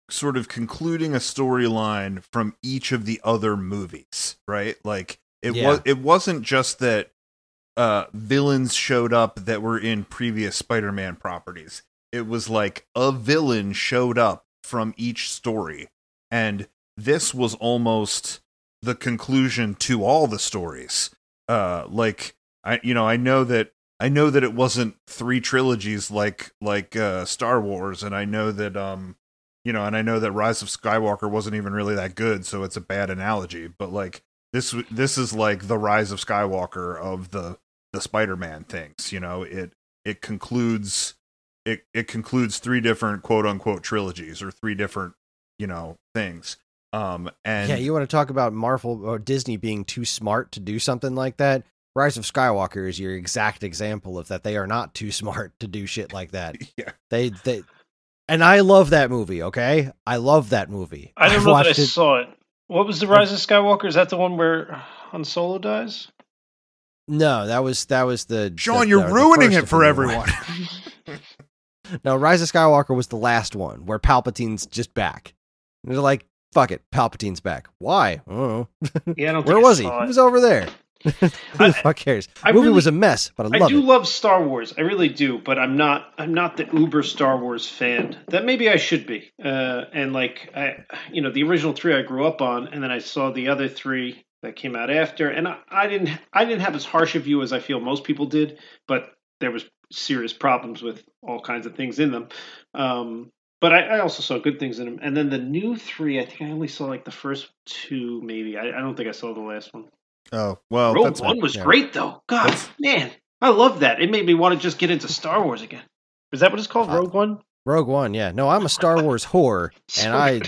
sort of concluding a storyline from each of the other movies, right? Like it wasn't just that villains showed up that were in previous Spider-Man properties. It was like a villain showed up from each story, and this was almost the conclusion to all the stories. I know that it wasn't 3 trilogies like Star Wars, and I know that and I know that Rise of Skywalker wasn't even really that good, so it's a bad analogy. But like this is like the Rise of Skywalker of the Spider-Man things. It concludes 3 different quote unquote trilogies or 3 different things. And yeah, you want to talk about Marvel or Disney being too smart to do something like that? Rise of Skywalker is your exact example of that. They are not too smart to do shit like that. Yeah. They and I love that movie, okay? I love that movie. I don't know that I saw it. What was the Rise of Skywalker? Is that the one where Han Solo dies? No, that was the Sean, you're ruining it for everyone. No, Rise of Skywalker was the last one where Palpatine's just back. And they're like, fuck it, Palpatine's back. Why? I don't know. Yeah, I don't Where think was he? He was over there. Who the fuck cares? The movie was a mess, but I love it. I do love Star Wars. I really do, but I'm not the uber Star Wars fan that maybe I should be. And like the original 3 I grew up on, and then I saw the other 3 that came out after, and I didn't have as harsh a view as I feel most people did, but there was serious problems with all kinds of things in them. But I also saw good things in them. And then the new 3, I think I only saw like the first 2, maybe. I don't think I saw the last one. Oh, well. Rogue One was great, though. God, man. I love that. It made me want to just get into Star Wars again. Is that what it's called, Rogue One? Rogue One, yeah. No, I'm a Star Wars whore, and I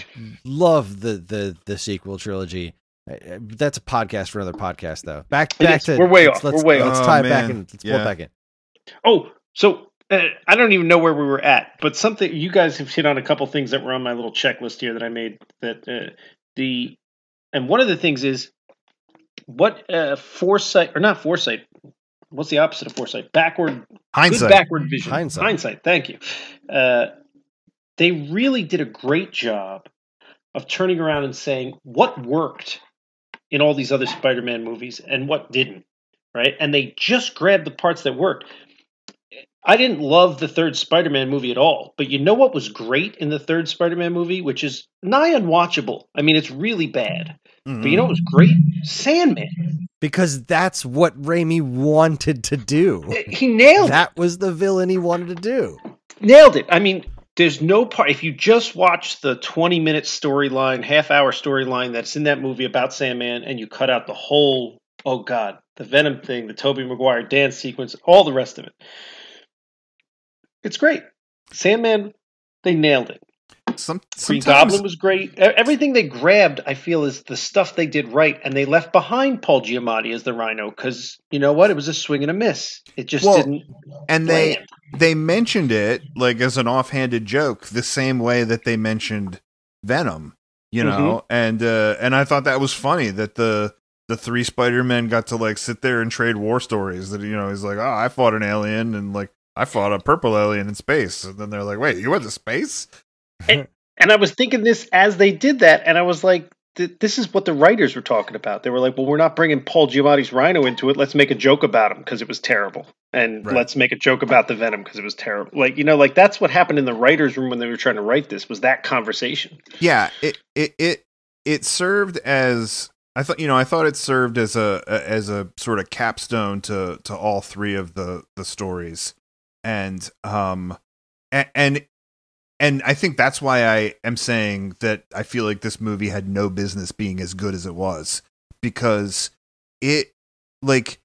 love the sequel trilogy. That's a podcast for another podcast, though. Back to... We're way off. We're way off. Let's tie it back in. Let's pull it back in. Oh, so... I don't even know where we were at, but something you guys have hit on a couple things that were on my little checklist here that I made. And one of the things is what foresight or not foresight. What's the opposite of foresight? Hindsight. Good backward vision. Hindsight. Thank you. They really did a great job of turning around and saying what worked in all these other Spider-Man movies and what didn't. Right, and they just grabbed the parts that worked. I didn't love the 3rd Spider-Man movie at all, but you know what was great in the 3rd Spider-Man movie, which is nigh unwatchable. I mean, it's really bad. Mm-hmm. But you know what was great? Sandman. Because that's what Raimi wanted to do. He nailed it. That was the villain he wanted to do. Nailed it. I mean, there's no part. If you just watch the 20-minute storyline, half-hour storyline that's in that movie about Sandman, and you cut out the whole, the Venom thing, the Tobey Maguire dance sequence, all the rest of it. It's great. Sandman, they nailed it. Green Goblin was great. Everything they grabbed, I feel, is the stuff they did right, and they left behind Paul Giamatti as the Rhino because you know what? It was a swing and a miss. It just didn't. And they mentioned it like as an offhanded joke, the same way that they mentioned Venom, you know, and I thought that was funny that the three Spider-Men got to like sit there and trade war stories. That, you know, he's like, oh, I fought an alien, and like I fought a purple alien in space, and then they're like, wait, you went to space? And I was thinking this as they did that, and I was like, this is what the writers were talking about. They were like, well, we're not bringing Paul Giamatti's Rhino into it. Let's make a joke about him because it was terrible. And let's make a joke about the Venom because it was terrible. Like, you know, like that's what happened in the writer's room when they were trying to write this, was that conversation. Yeah, it served as, I thought it served as a sort of capstone to all three of the stories. And I think that's why I am saying that I feel like this movie had no business being as good as it was, because it, like,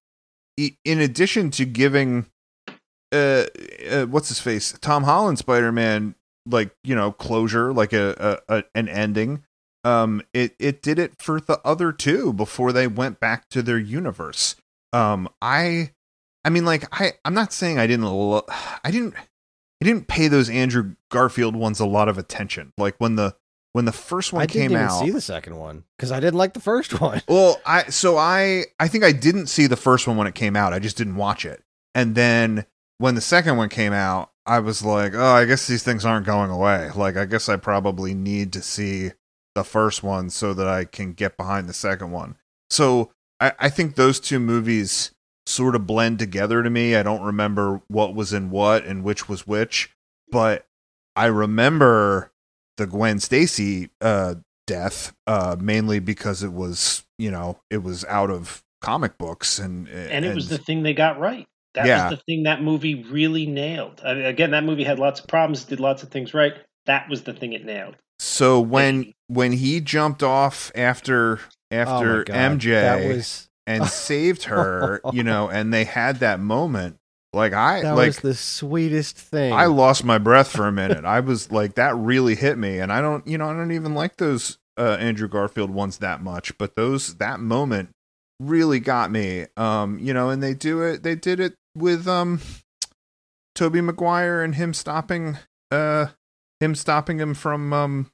in addition to giving what's his face, Tom Holland Spider-Man, like, you know, closure, like an ending, it did it for the other two before they went back to their universe. I mean, like, I'm not saying I didn't pay those Andrew Garfield ones a lot of attention. Like when the first one came out, I didn't even see the second one because I didn't like the first one. Well, I think I didn't see the first one when it came out. I just didn't watch it. And then when the second one came out, I was like, oh, I guess these things aren't going away. Like, I guess I probably need to see the first one so that I can get behind the second one. So I think those two movies sort of blend together to me. I don't remember what was in what and which was which, but I remember the Gwen Stacy death mainly because it was, you know, it was out of comic books and it was the thing they got right. That was the thing that movie really nailed. I mean, again, that movie had lots of problems, did lots of things right. That was the thing it nailed. So when he jumped off after MJ and saved her, you know, and they had that moment, that was the sweetest thing. I lost my breath for a minute. I was like, that really hit me. And I don't even like those Andrew Garfield ones that much, but that moment really got me. You know, and they did it with Tobey Maguire and him stopping him from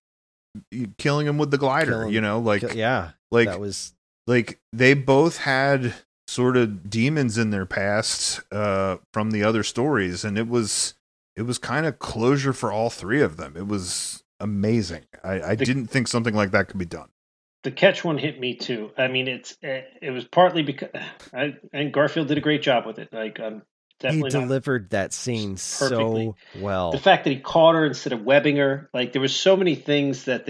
killing him with the glider, you know, like that was like they both had sort of demons in their past from the other stories, and it was kind of closure for all three of them. It was amazing. I didn't think something like that could be done. The catch one hit me too. I mean, it was partly because and Garfield did a great job with it. Like, definitely he delivered that scene perfectly. So well. The fact that he caught her instead of webbing her, like there was so many things that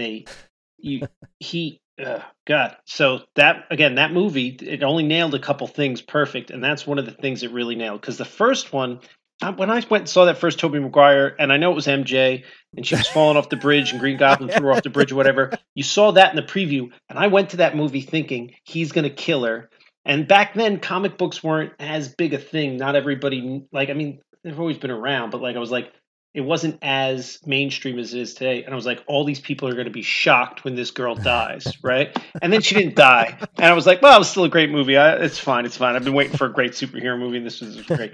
God. So that movie, it only nailed a couple things perfect, and that's one of the things it really nailed. Because the first one, when I went and saw that first Tobey Maguire, and I know it was MJ, and she was falling off the bridge, and Green Goblin threw her off the bridge or whatever. You saw that in the preview, and I went to that movie thinking he's going to kill her. And back then, comic books weren't as big a thing. Not everybody, like, I mean, they've always been around, but like I was like, it wasn't as mainstream as it is today. And I was like, all these people are going to be shocked when this girl dies, right? And then she didn't die. And I was like, well, it was still a great movie. It's fine. I've been waiting for a great superhero movie, and this was great.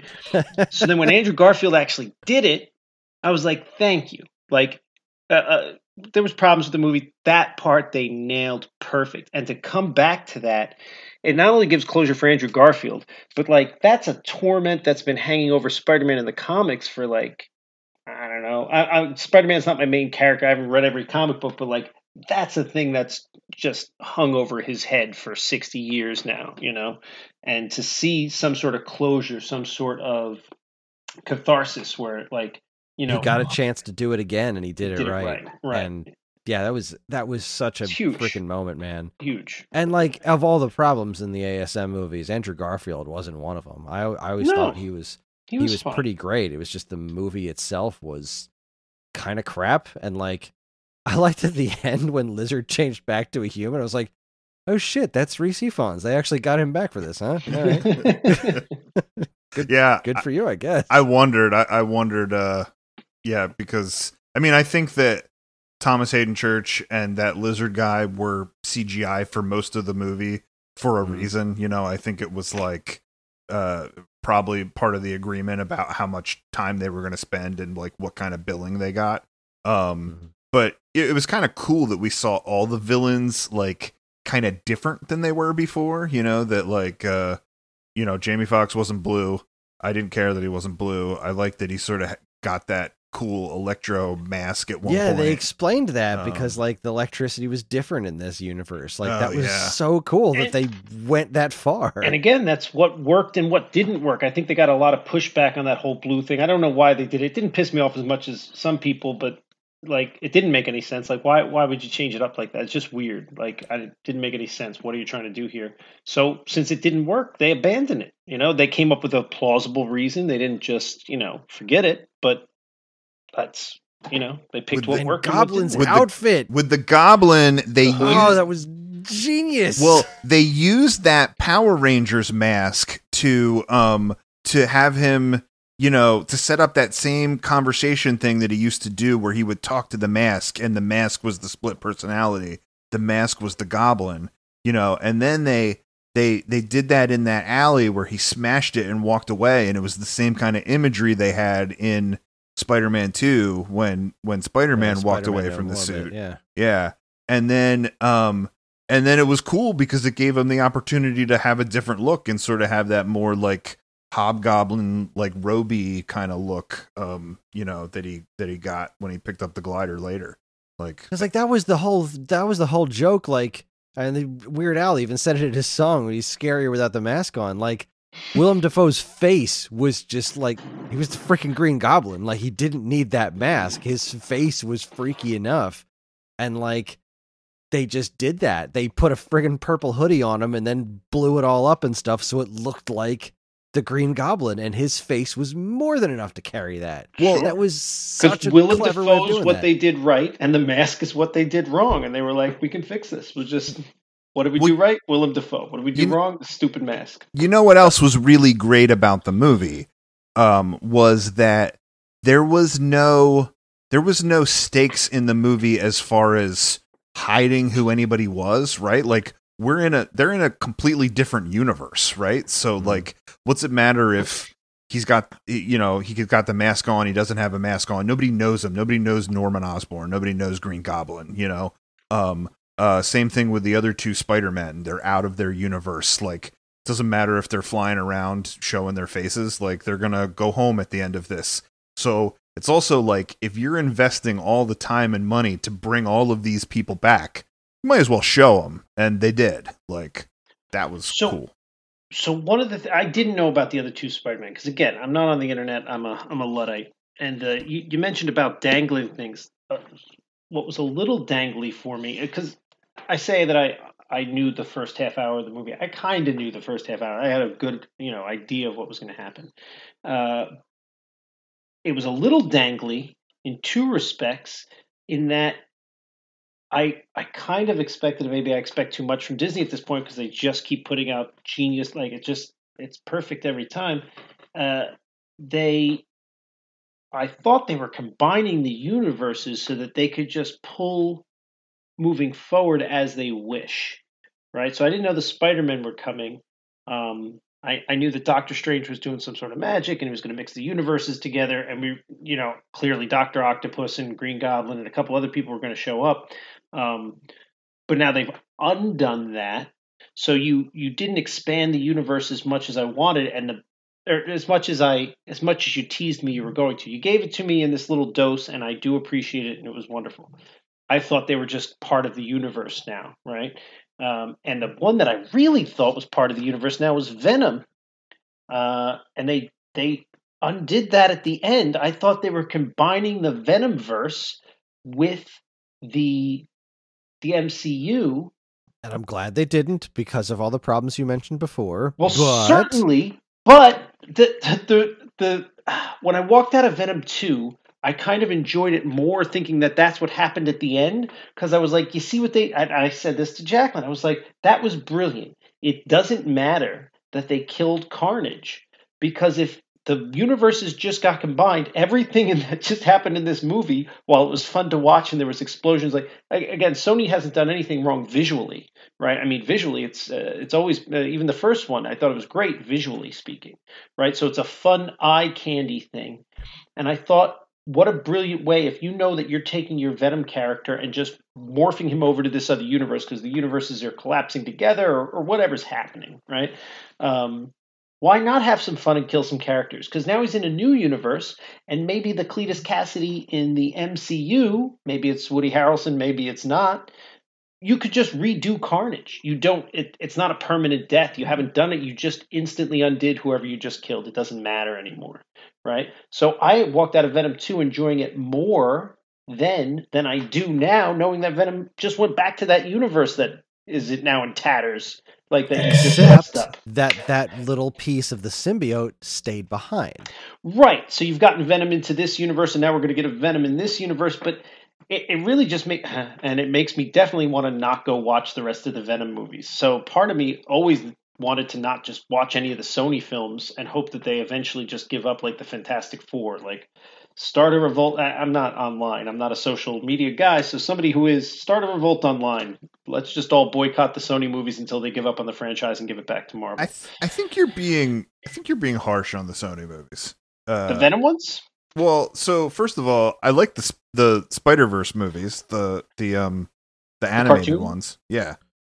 So then when Andrew Garfield actually did it, I was like, thank you. Like, there was problems with the movie. That part they nailed perfect. And to come back to that, it not only gives closure for Andrew Garfield, but like that's a torment that's been hanging over Spider-Man in the comics for like, I don't know. Spider-Man's not my main character. I haven't read every comic book, but like that's a thing that's just hung over his head for 60 years now, you know? And to see some sort of closure, some sort of catharsis where like, you know, he got a chance to do it again and he did it right. And yeah, that was such a freaking moment, man. Huge. And like of all the problems in the ASM movies, Andrew Garfield wasn't one of them. I always thought he was pretty great. It was just the movie itself was kind of crap. And like, I liked at the end when Lizard changed back to a human. I was like, oh shit, that's Rhys Ifans. They actually got him back for this, huh? All right. Good for you, I guess. I wondered, because I mean, I think that Thomas Hayden Church and that lizard guy were CGI for most of the movie for a reason. You know, I think it was like probably part of the agreement about how much time they were going to spend and like what kind of billing they got. but it was kind of cool that we saw all the villains like kind of different than they were before. You know that like Jamie Foxx wasn't blue. I didn't care that he wasn't blue. I like that he sort of got that cool electro mask at one point. Yeah, they explained that because like the electricity was different in this universe. Like that was so cool that they went that far. And again, that's what worked and what didn't work. I think they got a lot of pushback on that whole blue thing. I don't know why they did it. It didn't piss me off as much as some people, but like it didn't make any sense. Like why would you change it up like that? It's just weird. Like it didn't make any sense. What are you trying to do here? So since it didn't work, they abandoned it. They came up with a plausible reason. They didn't just, forget it, but that's they picked what worked. Goblin's outfit with the Goblin, they used, that was genius. Well, they used that Power Rangers mask to have him, to set up that same conversation thing that he used to do, where he would talk to the mask, and the mask was the split personality. The mask was the Goblin, and then they did that in that alley where he smashed it and walked away, and it was the same kind of imagery they had in Spider-Man 2 when Spider-Man walked away from the suit. Yeah. And then it was cool because it gave him the opportunity to have a different look and sort of have that more like Hobgoblin, like Roby kind of look, that he got when he picked up the glider later. Like, it's like that was the whole joke. Like, and the Weird Al even said it in his song when he's scarier without the mask on. Like, Willem Dafoe's face was just like, he was the freaking Green Goblin. Like, he didn't need that mask. His face was freaky enough. And like, they just did that. They put a friggin' purple hoodie on him and then blew it all up and stuff so it looked like the Green Goblin, and his face was more than enough to carry that. Well, that was such a Willem clever Dafoe way of doing is what that. they did right, and the mask is what they did wrong. And they were like, we can fix this. It was just, what did we do right? Willem Dafoe. What did we do wrong? The stupid mask. You know what else was really great about the movie? Was that there was no stakes in the movie as far as hiding who anybody was, right? Like, they're in a completely different universe, right? So like, what's it matter if he's got, he got the mask on, he doesn't have a mask on, nobody knows him, nobody knows Norman Osborn, nobody knows Green Goblin, same thing with the other two Spider-Men. They're out of their universe. Like, it doesn't matter if they're flying around showing their faces, like they're gonna go home at the end of this. So it's also like, if you're investing all the time and money to bring all of these people back, you might as well show them, and they did. Like, that was cool. So one of the I didn't know about the other two Spider-Man, because again, I'm not on the internet. I'm a Luddite, and you mentioned about dangling things. What was a little dangly for me, because I say that I knew the first half hour of the movie. I kind of knew the first half hour. I had a good idea of what was going to happen. It was a little dangly in two respects, in that I kind of expected, maybe I expect too much from Disney at this point, because they just keep putting out genius, like it's perfect every time. I thought they were combining the universes so that they could just pull moving forward as they wish, right? So I didn't know the Spider-Men were coming. I knew that Doctor Strange was doing some sort of magic and he was going to mix the universes together, and we, clearly Dr. Octopus and Green Goblin and a couple other people were going to show up. But now they've undone that. So you didn't expand the universe as much as I wanted, and as much as you teased me you were going to. You gave it to me in this little dose, and I do appreciate it, and it was wonderful. I thought they were just part of the universe now, right? And the one that I really thought was part of the universe now was Venom. And they undid that at the end. I thought they were combining the Venomverse with the MCU. And I'm glad they didn't, because of all the problems you mentioned before. Well, certainly, but the when I walked out of Venom 2, I kind of enjoyed it more, thinking that that's what happened at the end, because I was like, you see what I said this to Jacqueline. I was like, that was brilliant. It doesn't matter that they killed Carnage, because if the universes just got combined, everything that just happened in this movie, while it was fun to watch and there was explosions, like, again, Sony hasn't done anything wrong visually, right? I mean, visually, it's always, even the first one, I thought it was great visually speaking, right? So it's a fun eye candy thing. And I thought what a brilliant way if you know that you're taking your Venom character and just morphing him over to this other universe because the universes are collapsing together or whatever's happening, right? Why not have some fun and kill some characters? Because now he's in a new universe, and maybe the Cletus Cassidy in the MCU, maybe it's Woody Harrelson, maybe it's not. You could just redo Carnage. You don't. It's not a permanent death. You haven't done it. You just instantly undid whoever you just killed. It doesn't matter anymore, right? So I walked out of Venom 2 enjoying it more then than I do now, knowing that Venom just went back to that universe that is it now in tatters, like that you just messed up. That little piece of the symbiote stayed behind. Right. So you've gotten Venom into this universe, and now we're going to get a Venom in this universe, but it really just makes me definitely want to not go watch the rest of the Venom movies. So part of me always wanted to not just watch any of the Sony films and hope that they eventually just give up like the Fantastic Four, like start a revolt. I'm not online. I'm not a social media guy. So somebody who is, start a revolt online. Let's just all boycott the Sony movies until they give up on the franchise and give it back to Marvel. I think you're being harsh on the Sony movies. The Venom ones? Well, so first of all, I like the Spider-Verse movies, the animated ones. Yeah.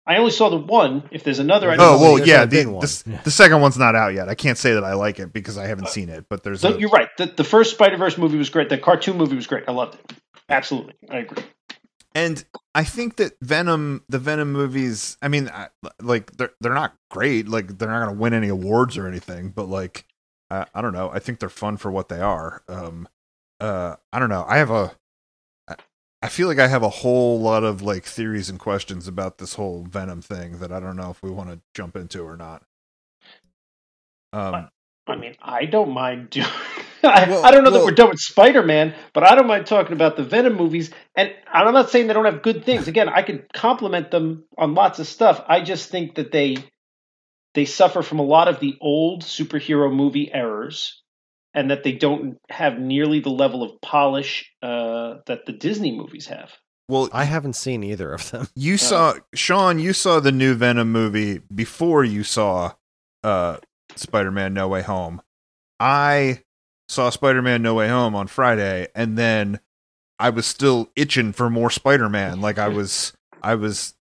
I only saw the one. If there's another, I don't know. Yeah, the second one's not out yet. I can't say that I like it because I haven't seen it. But you're right. The first Spider-Verse movie was great. The cartoon movie was great. I loved it. Absolutely, I agree. And I think that the Venom movies, I mean, like they're not great. Like they're not going to win any awards or anything. But like, I don't know. I think they're fun for what they are. I don't know. I feel like I have a whole lot of like theories and questions about this whole Venom thing that I don't know if we want to jump into or not. I mean, I don't mind doing. I don't know that we're done with Spider-Man, but I don't mind talking about the Venom movies. And I'm not saying they don't have good things. Again, I could compliment them on lots of stuff. I just think that they suffer from a lot of the old superhero movie errors, and that they don't have nearly the level of polish that the Disney movies have. Well, I haven't seen either of them. You saw the new Venom movie before you saw Spider-Man No Way Home. I saw Spider-Man No Way Home on Friday, and then I was still itching for more Spider-Man. Like I was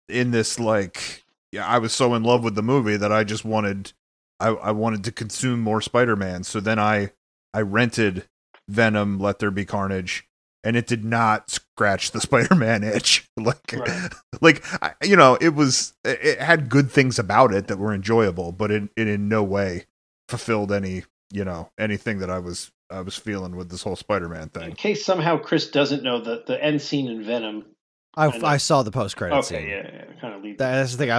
in this like, yeah, I was so in love with the movie that I just wanted to consume more Spider-Man. So then I rented Venom Let There Be Carnage, and it did not scratch the Spider-Man itch. It had good things about it that were enjoyable, but it in no way fulfilled anything that I was feeling with this whole Spider-Man thing. In case somehow Chris doesn't know the end scene in Venom. I saw the post-credit scene. Yeah, kind of lead. That's the thing.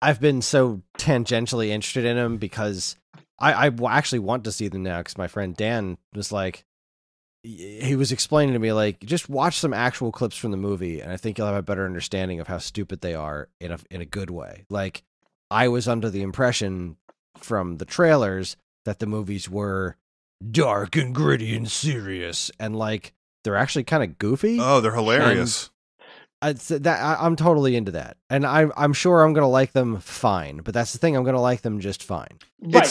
I've been so tangentially interested in him because I actually want to see them now because my friend Dan was like, he was explaining to me, like, just watch some actual clips from the movie, and I think you'll have a better understanding of how stupid they are in a good way. Like, I was under the impression from the trailers that the movies were dark and gritty and serious, and like they're actually kind of goofy. Oh, they're hilarious. I'm totally into that, and I'm sure I'm gonna like them fine. But that's the thing, I'm gonna like them just fine. Right,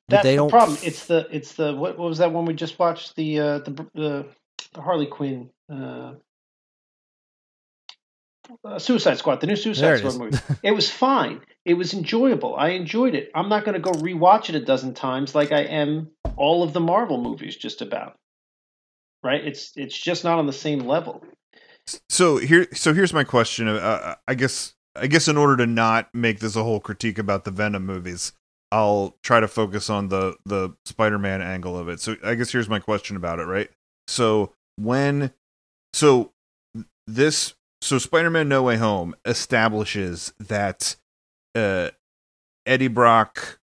that's the problem. It's the what was that one we just watched? The Harley Quinn Suicide Squad, the new Suicide Squad movie. It was fine. It was enjoyable. I enjoyed it. I'm not going to go rewatch it a dozen times like I am all of the Marvel movies. Just about right. It's just not on the same level. So here's my question. I guess in order to not make this a whole critique about the Venom movies, I'll try to focus on the Spider-Man angle of it. So I guess here's my question about it, right? So Spider-Man No Way Home establishes that Eddie Brock,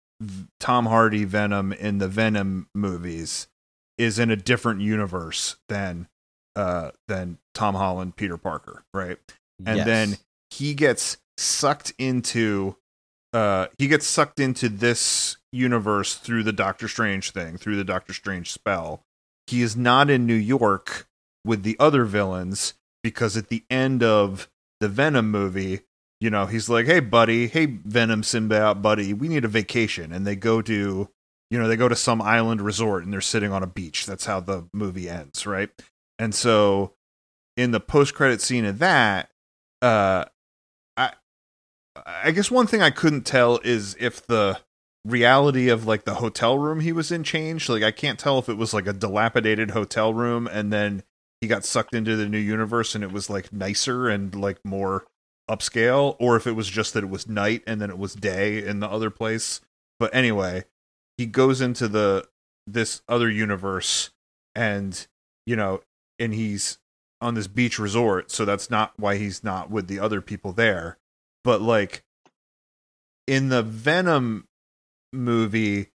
Tom Hardy Venom in the Venom movies is in a different universe than Tom Holland Peter Parker, right? And then he gets sucked into this universe through the Doctor Strange thing, through the Doctor Strange spell. He is not in New York with the other villains because at the end of the Venom movie, he's like, hey Venom symbiote buddy, we need a vacation. And they go to they go to some island resort and they're sitting on a beach. That's how the movie ends, right? And so in the post-credit scene of that, I guess one thing I couldn't tell is if the reality of like the hotel room he was in changed. Like I can't tell if it was like a dilapidated hotel room and then he got sucked into the new universe and it was like nicer and like more upscale, or if it was just that it was night and then it was day in the other place. But anyway, he goes into this other universe and and he's on this beach resort, so that's not why he's not with the other people there. But like in the Venom movie,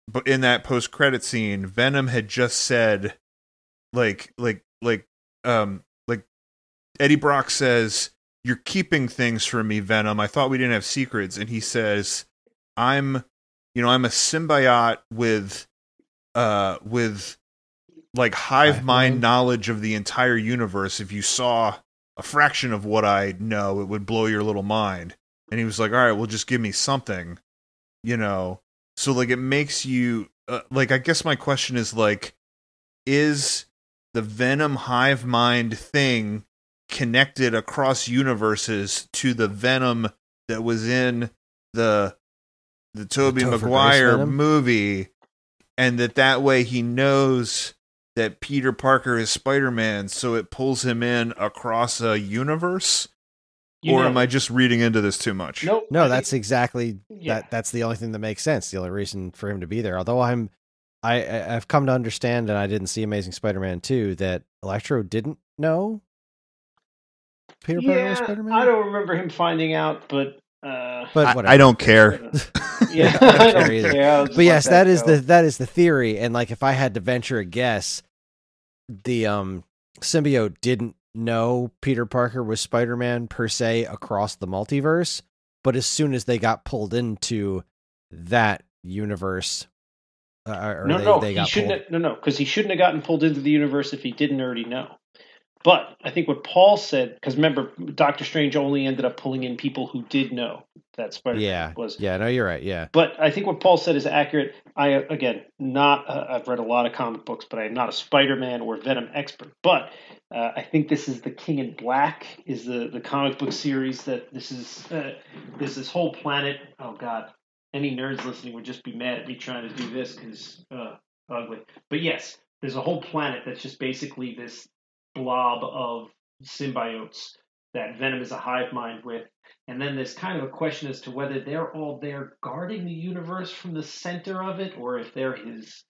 but in that post-credit scene, Venom had just said like Eddie Brock says, "You're keeping things from me, Venom. I thought we didn't have secrets." And he says, I'm a symbiote with like hive mind knowledge of the entire universe. If you saw a fraction of what I know, it would blow your little mind. And he was like, all right, well, just give me something, so like it makes you like, I guess my question is like, is the Venom hive mind thing connected across universes to the Venom that was in the Tobey Maguire movie, and that way he knows that Peter Parker is Spider-Man, so it pulls him in across a universe? Or am I just reading into this too much? No, that's exactly that's the only thing that makes sense. The only reason for him to be there. Although I've come to understand, and I didn't see Amazing Spider-Man 2, that Electro didn't know Peter Parker was Spider-Man. I don't remember him finding out, but whatever. I don't care. Yeah, I don't care. But yes, that is the theory. And like, if I had to venture a guess, the symbiote didn't know Peter Parker was Spider-Man per se across the multiverse, but as soon as they got pulled into that universe, because he shouldn't have gotten pulled into the universe if he didn't already know. But I think what Paul said, because remember, Doctor Strange only ended up pulling in people who did know that Spider-Man was. Yeah, no, you're right. Yeah. But I think what Paul said is accurate. I've read a lot of comic books, but I am not a Spider-Man or Venom expert. But I think this is the King in Black, is the comic book series that this is. There's this whole planet. Oh God, any nerds listening would just be mad at me trying to do this because ugly. But yes, there's a whole planet that's just basically this blob of symbiotes that Venom is a hive mind with. And then there's kind of a question as to whether they're all there guarding the universe from the center of it, or if they're his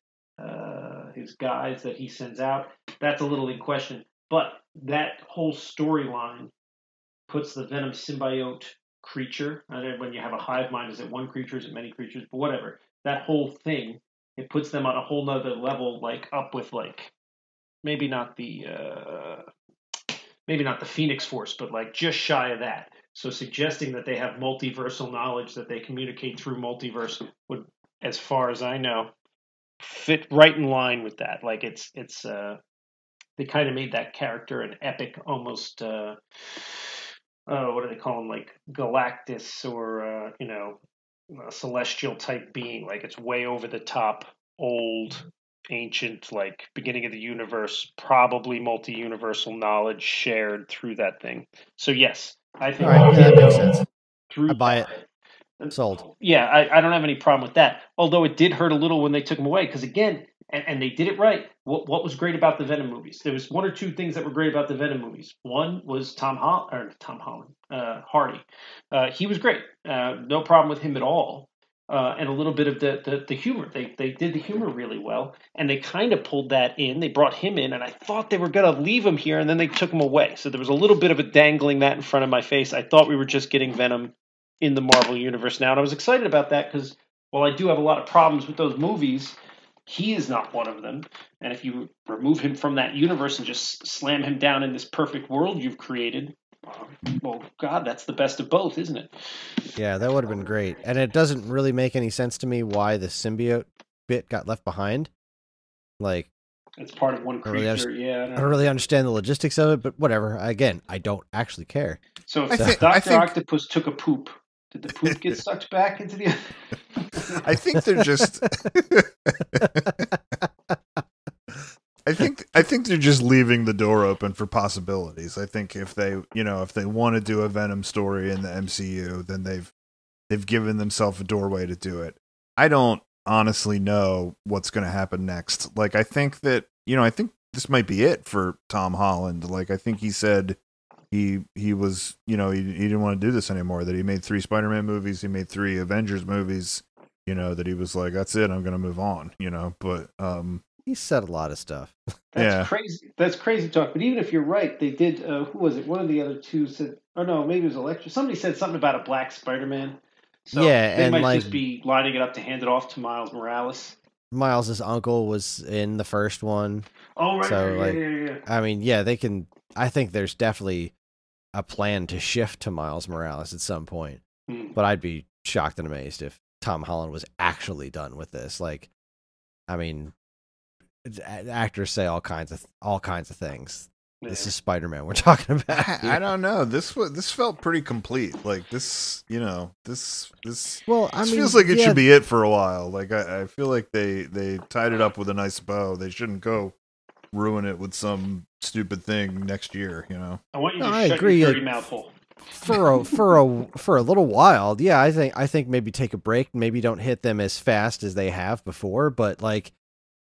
guys that he sends out. That's a little in question. But that whole storyline puts the Venom symbiote creature, when you have a hive mind, is it one creature, is it many creatures, but whatever, that whole thing, it puts them on a whole nother level, like up with like maybe not the Phoenix Force, but like just shy of that. So suggesting that they have multiversal knowledge, that they communicate through multiverse, would, as far as I know, fit right in line with that. Like it's they kind of made that character an epic, almost what do they call him, like Galactus or a celestial type being. Like it's way over the top, old, ancient, like beginning of the universe, probably multi-universal knowledge shared through that thing. So yes, I think that makes sense. I buy it. Sold. Yeah, I don't have any problem with that. Although it did hurt a little when they took him away, because again, and they did it right. What was great about the Venom movies? There was one or two things that were great about the Venom movies. One was Hardy. He was great. No problem with him at all. And a little bit of the humor. They did the humor really well, and they kind of pulled that in. They brought him in, and I thought they were going to leave him here, and then they took him away. So there was a little bit of a dangling that in front of my face. I thought we were just getting Venom in the Marvel Universe now, and I was excited about that because while I do have a lot of problems with those movies, he is not one of them. And if you remove him from that universe and just slam him down in this perfect world you've created, well, God, that's the best of both, isn't it? Yeah, that would have been great. And it doesn't really make any sense to me why the symbiote bit got left behind. Like, it's part of one creature. I don't really understand the logistics of it, but whatever. Again, I don't actually care. So if Dr. Octopus took a poop Did the poop get sucked back into the? I think they're just. I think they're just leaving the door open for possibilities. I think if they want to do a Venom story in the MCU, then they've given themselves a doorway to do it. I don't honestly know what's going to happen next. Like, I think that, I think this might be it for Tom Holland. Like, I think he said he was, he didn't want to do this anymore, that he made 3 Spider-Man movies, he made 3 Avengers movies, that he was like, that's it, I'm going to move on, but he said a lot of stuff. That's crazy. That's crazy talk. But even if you're right, they did. Who was it? One of the other two said, or no, maybe it was Electra. Somebody said something about a black Spider-Man. So yeah, they and might just be lining it up to hand it off to Miles Morales. Miles's uncle was in the first one. Oh, right. So, Yeah. I mean, yeah, they can. I think there's definitely a plan to shift to Miles Morales at some point. But I'd be shocked and amazed if Tom Holland was actually done with this. Like, I mean, actors say all kinds of things. Yeah. This is Spider-Man we're talking about. I don't know. This felt pretty complete. Like this, this. Well, I mean, feels like it should be it for a while. Like I feel like they tied it up with a nice bow. They shouldn't go ruin it with some stupid thing next year. I want you to shut your dirty mouth hole. For a little while, yeah. I think maybe take a break. Maybe don't hit them as fast as they have before. But like,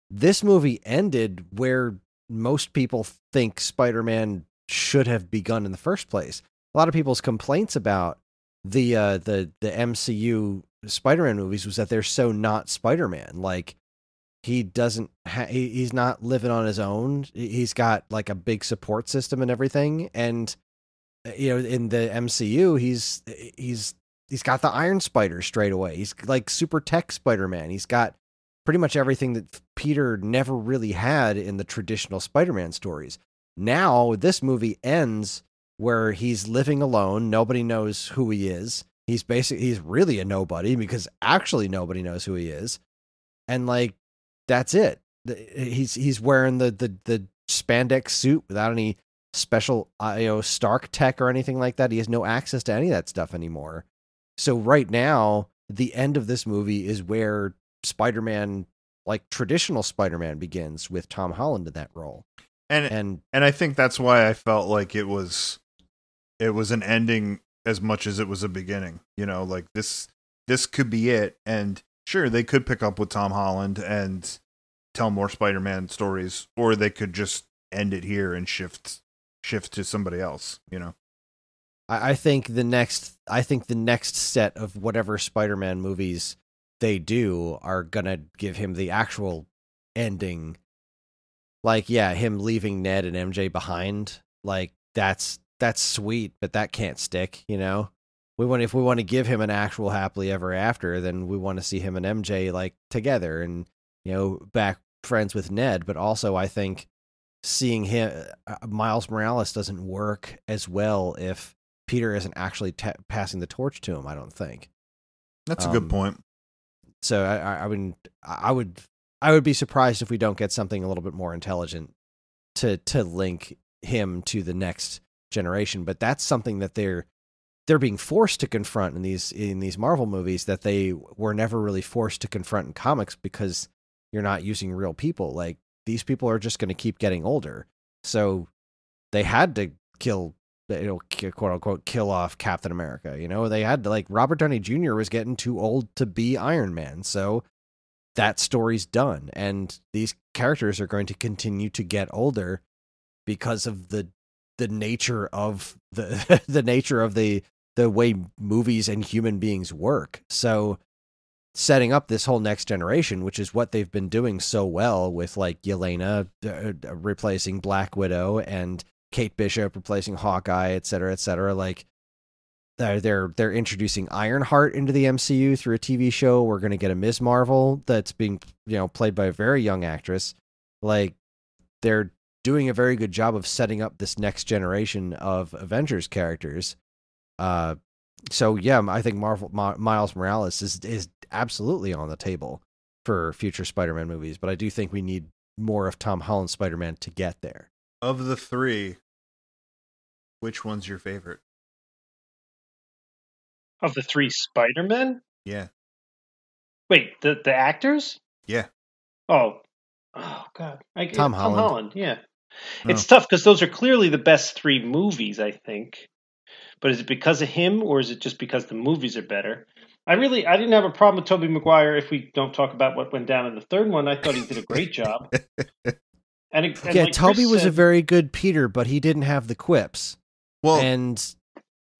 this movie ended where most people think Spider-Man should have begun in the first place. A lot of people's complaints about the MCU Spider-Man movies was that they're so not Spider-Man. Like, he doesn't he's not living on his own. He's got like a big support system and everything. And in the MCU, he's got the Iron Spider straight away. He's like super tech Spider-Man. He's got pretty much everything that Peter never really had in the traditional Spider-Man stories. Now, this movie ends where he's living alone. Nobody knows who he is. He's really a nobody, because actually nobody knows who he is. And like, that's it. He's wearing the spandex suit without any special Stark tech or anything like that. He has no access to any of that stuff anymore. So right now, the end of this movie is where Spider-Man, like traditional Spider-Man, begins with Tom Holland in that role. And I think that's why I felt like it was an ending as much as it was a beginning. Like this could be it. And sure, they could pick up with Tom Holland and tell more Spider-Man stories, or they could just end it here and shift to somebody else. I think the next set of whatever Spider-Man movies they do are gonna give him the actual ending. Like, yeah, him leaving Ned and MJ behind, like that's sweet, but that can't stick. If we want to give him an actual happily ever after, then we want to see him and MJ like together and back friends with Ned. But also, I think seeing him Miles Morales doesn't work as well if Peter isn't actually passing the torch to him. I don't think. That's a good point. So I would be surprised if we don't get something a little bit more intelligent to link him to the next generation. But that's something that they're being forced to confront in these Marvel movies that they were never really forced to confront in comics, because you're not using real people. Like, these people are just going to keep getting older. So they had to kill, quote unquote, kill off Captain America. They had to, like, Robert Downey Jr. was getting too old to be Iron Man. So that story's done. And these characters are going to continue to get older because of the nature of the nature of the way movies and human beings work. So setting up this whole next generation, which is what they've been doing so well with, like, Yelena replacing Black Widow and Kate Bishop replacing Hawkeye, et cetera, like they're introducing Ironheart into the MCU through a TV show. We're going to get a Ms. Marvel that's being, played by a very young actress. Like, they're doing a very good job of setting up this next generation of Avengers characters. So yeah, I think Miles Morales is absolutely on the table for future Spider-Man movies, but I do think we need more of Tom Holland's Spider-Man to get there. Of the 3, which one's your favorite? Of the 3 Spider-Men? Yeah. Wait, the actors? Yeah. Oh God, Tom Tom Holland. Holland. Yeah, Oh. it's tough because those are clearly the best 3 movies, I think. But is it because of him, or is it just because the movies are better? I didn't have a problem with Tobey Maguire. If we don't talk about what went down in the third one, I thought he did a great job. And Yeah, like Toby Chris was a said- very good Peter, but he didn't have the quips. Well, And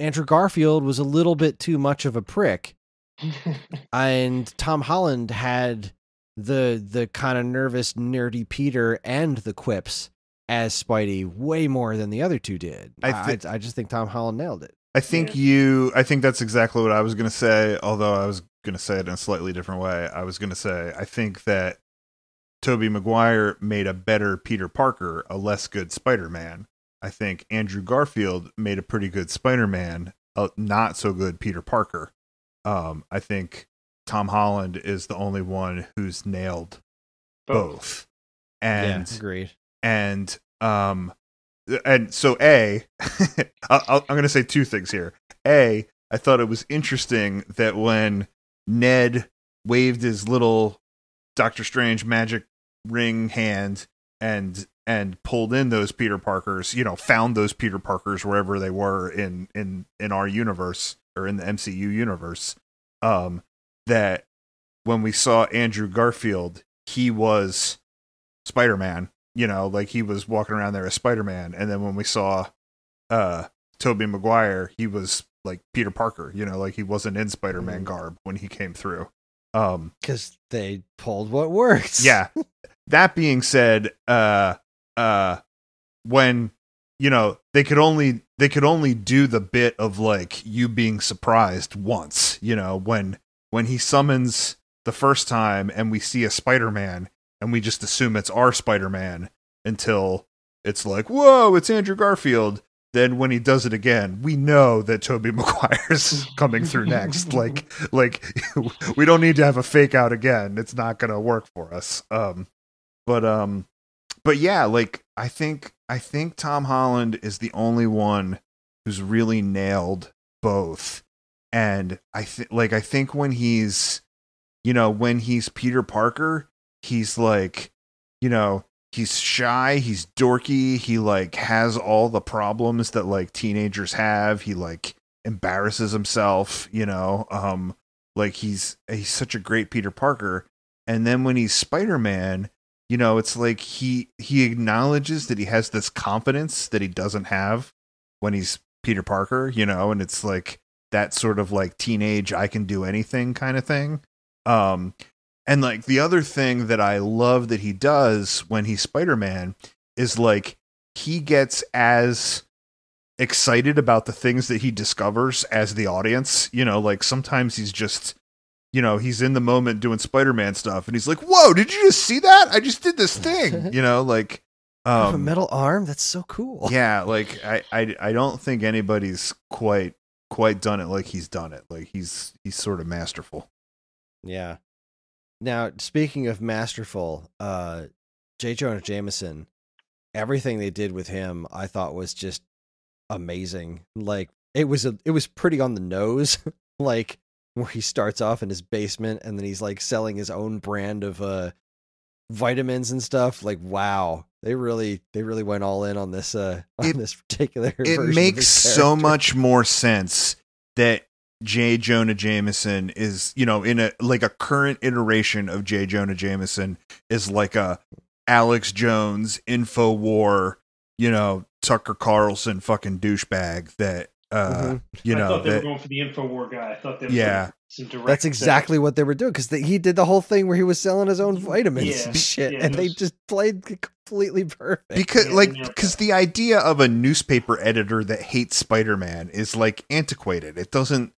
Andrew Garfield was a little bit too much of a prick. And Tom Holland had the kind of nervous, nerdy Peter and the quips as Spidey way more than the other two did. I just think Tom Holland nailed it. I think that's exactly what I was going to say, although I was going to say it in a slightly different way. I was going to say, I think that Tobey Maguire made a better Peter Parker, a less good Spider-Man. I think Andrew Garfield made a pretty good Spider-Man, a not so good Peter Parker. I think Tom Holland is the only one who's nailed both. And yeah, agreed. And so I'm going to say 2 things here. A, I thought it was interesting that when Ned waved his little Doctor Strange magic ring hand and pulled in those Peter Parkers, found those Peter Parkers wherever they were in our universe or in the MCU universe, that when we saw Andrew Garfield, he was Spider-Man. Like he was walking around there as Spider-Man. And then when we saw Tobey Maguire, he was like Peter Parker, like he wasn't in Spider-Man garb when he came through. Because they pulled what works. Yeah. That being said, when they could only do the bit of like you being surprised once, when he summons the first time and we see a Spider-Man and we just assume it's our Spider-Man until it's like, whoa, it's Andrew Garfield. Then when he does it again, we know that Tobey Maguire's coming through next. Like we don't need to have a fake out again. It's not going to work for us. But yeah, like I think Tom Holland is the only one who's really nailed both. And I think when he's Peter Parker, he's like, he's shy, he's dorky, he like has all the problems that like teenagers have. He like embarrasses himself, like he's such a great Peter Parker. And then when he's Spider-Man, it's like he acknowledges that he has this confidence that he doesn't have when he's Peter Parker, and it's like that sort of like teenage I can do anything kind of thing. And like the other thing that I love that he does when he's Spider-Man is like he gets as excited about the things that he discovers as the audience. Like sometimes he's just, he's in the moment doing Spider-Man stuff and he's like, whoa, did you just see that? I just did this thing, like I have a metal arm. That's so cool. Yeah, like I don't think anybody's quite done it like he's done it. Like he's sort of masterful. Yeah. Now, speaking of masterful, J. Jonah Jameson, everything they did with him, I thought was just amazing. Like it was pretty on the nose, like where he starts off in his basement and then he's like selling his own brand of vitamins and stuff. Like, wow, they really went all in on this this particular version. It makes so much more sense that J. Jonah Jameson is, in a like a current iteration of J. Jonah Jameson is like a Alex Jones InfoWar, Tucker Carlson fucking douchebag that I thought they were going for the InfoWar guy. I thought they were some direct. That's exactly what they were doing because he did the whole thing where he was selling his own vitamins and shit, and they just played completely perfect. Because the idea of a newspaper editor that hates Spider-Man is like antiquated. It doesn't.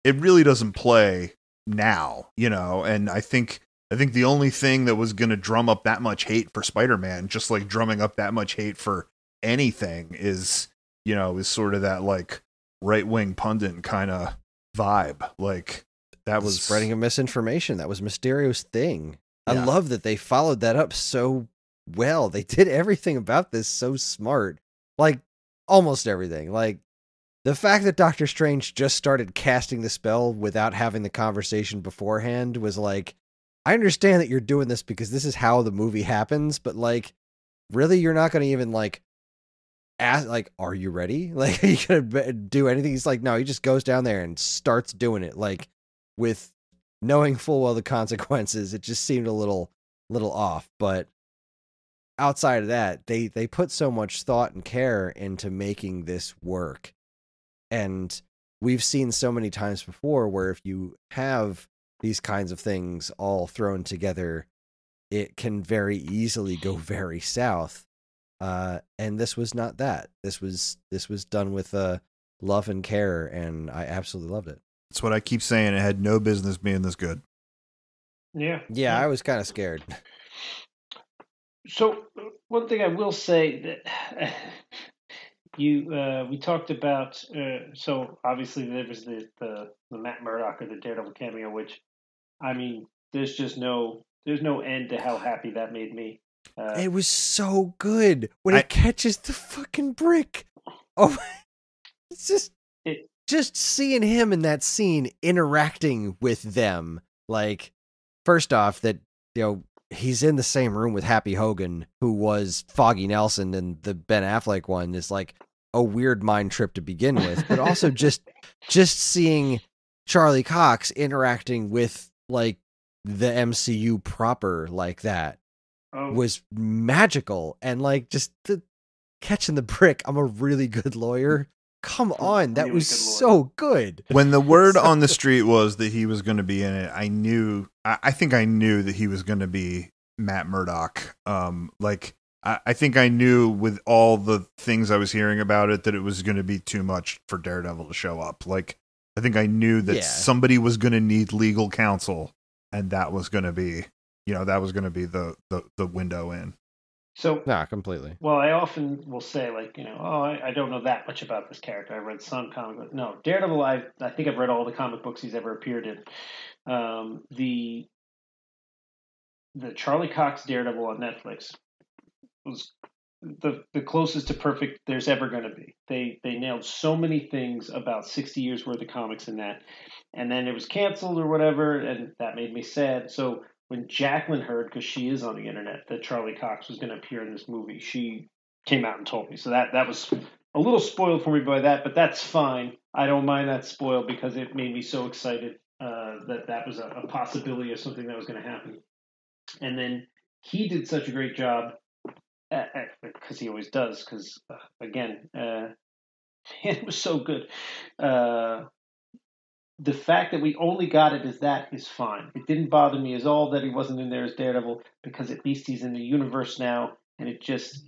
It really doesn't play now, and I think the only thing that was going to drum up that much hate for Spider-Man, just like drumming up that much hate for anything is sort of that like right-wing pundit kind of vibe. Like that was spreading of misinformation. That was Mysterio's thing. Yeah. I love that they followed that up so well. They did everything about this so smart. Like almost everything. Like The fact that Doctor Strange just started casting the spell without having the conversation beforehand was like, I understand that you're doing this because this is how the movie happens, but like, really, you're not going to even like ask, like, are you ready? Like, are you going to do anything? He's like, no, he just goes down there and starts doing it, like, with knowing full well the consequences. It just seemed a little off, but outside of that, they put so much thought and care into making this work. And we've seen so many times before where if you have these kinds of things all thrown together, it can very easily go very south. And this was not that. This was done with love and care, and I absolutely loved it. That's what I keep saying. It had no business being this good. Yeah. I was kind of scared. So one thing I will say that we talked about. So obviously there was the Matt Murdock or the Daredevil cameo, which, I mean, there's no end to how happy that made me. It was so good when it catches the fucking brick. Oh, it's just seeing him in that scene interacting with them. Like, first off, that, you know, he's in the same room with Happy Hogan, who was Foggy Nelson, and the Ben Affleck one is like a weird mind trip to begin with, but also just seeing Charlie Cox interacting with like the MCU proper like that was magical. And like just the catching the brick, I'm a really good lawyer. Come on, that was so good. When the word on the street was that he was going to be in it, I think I knew that he was going to be Matt Murdock. I think I knew with all the things I was hearing about it that it was going to be too much for Daredevil to show up. Like, I think I knew that somebody was going to need legal counsel, and that was going to be, the window in. So, completely. Well, I often will say, like, I don't know that much about this character. I read some comic book. No, Daredevil, I think I've read all the comic books he's ever appeared in. The Charlie Cox Daredevil on Netflix was the closest to perfect there's ever going to be. They nailed so many things about 60 years worth of comics in that. And then it was canceled or whatever, and that made me sad. So when Jacqueline heard, because she is on the internet, that Charlie Cox was going to appear in this movie, she came out and told me. So that was a little spoiled for me by that, but that's fine. I don't mind that spoil because it made me so excited that was a possibility of something that was going to happen. And then he did such a great job, because he always does, because, again, it was so good. The fact that we only got it as that is fine. It didn't bother me at all that he wasn't in there as Daredevil, because at least he's in the universe now, and it just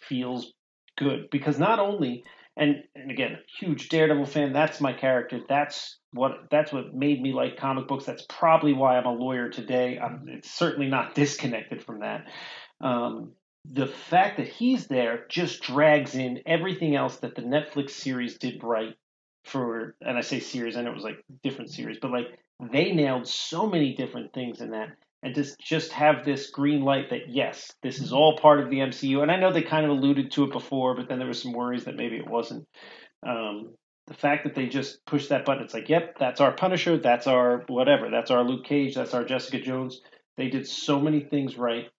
feels good. Because not only, and again, huge Daredevil fan, that's my character. That's what made me like comic books. That's probably why I'm a lawyer today. It's certainly not disconnected from that. The fact that he's there just drags in everything else that the Netflix series did right. And I say series, I know it was like different series, but like they nailed so many different things in that, and just have this green light that yes, this is all part of the MCU. And I know they kind of alluded to it before, but then there was some worries that maybe it wasn't. The fact that they just pushed that button, it's like, yep, that's our Punisher, that's our whatever, that's our Luke Cage, that's our Jessica Jones. They did so many things right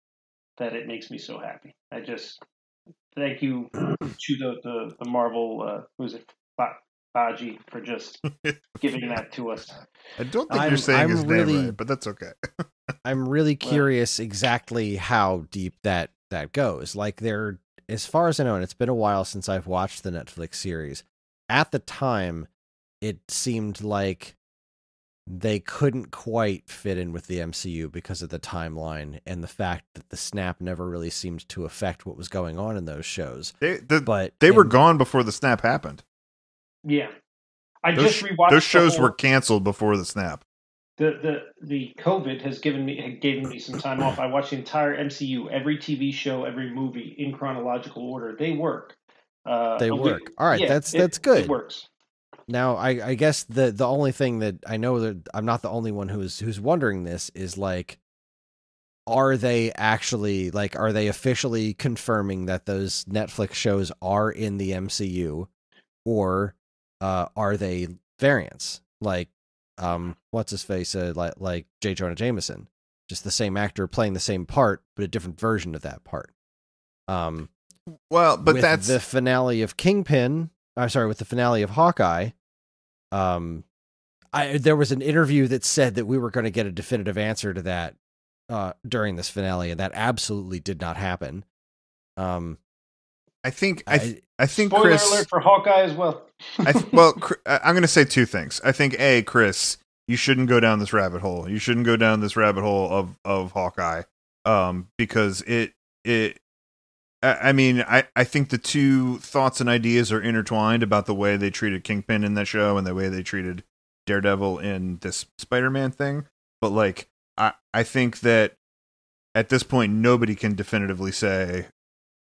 that it makes me so happy. I just thank you to the Marvel, who's it? Baji, for just giving that to us. I don't think you're saying his name right, but that's okay. I'm really curious exactly how deep that goes. Like, as far as I know, and it's been a while since I've watched the Netflix series, at the time, it seemed like they couldn't quite fit in with the MCU because of the timeline and the fact that the snap never really seemed to affect what was going on in those shows. They were gone before the snap happened. Yeah, I just rewatched. Those shows were canceled before the snap. The COVID has given me some time off. I watched the entire MCU, every TV show, every movie in chronological order. They work. They work. All right, that's good. It works. Now, I guess the only thing that I know that I'm not the only one who's wondering this is like, are they officially confirming that those Netflix shows are in the MCU, or are they variants? Like, what's his face? Like J. Jonah Jameson, just the same actor playing the same part, but a different version of that part. Well, but with that's the finale of Kingpin. With the finale of Hawkeye. There was an interview that said that we were going to get a definitive answer to that during this finale, and that absolutely did not happen. I think Spoiler Chris, alert for Hawkeye as well. I'm going to say two things. I think Chris, you shouldn't go down this rabbit hole. You shouldn't go down this rabbit hole of Hawkeye, because I think the two thoughts and ideas are intertwined about the way they treated Kingpin in that show and the way they treated Daredevil in this Spider-Man thing. But like, I think that at this point, nobody can definitively say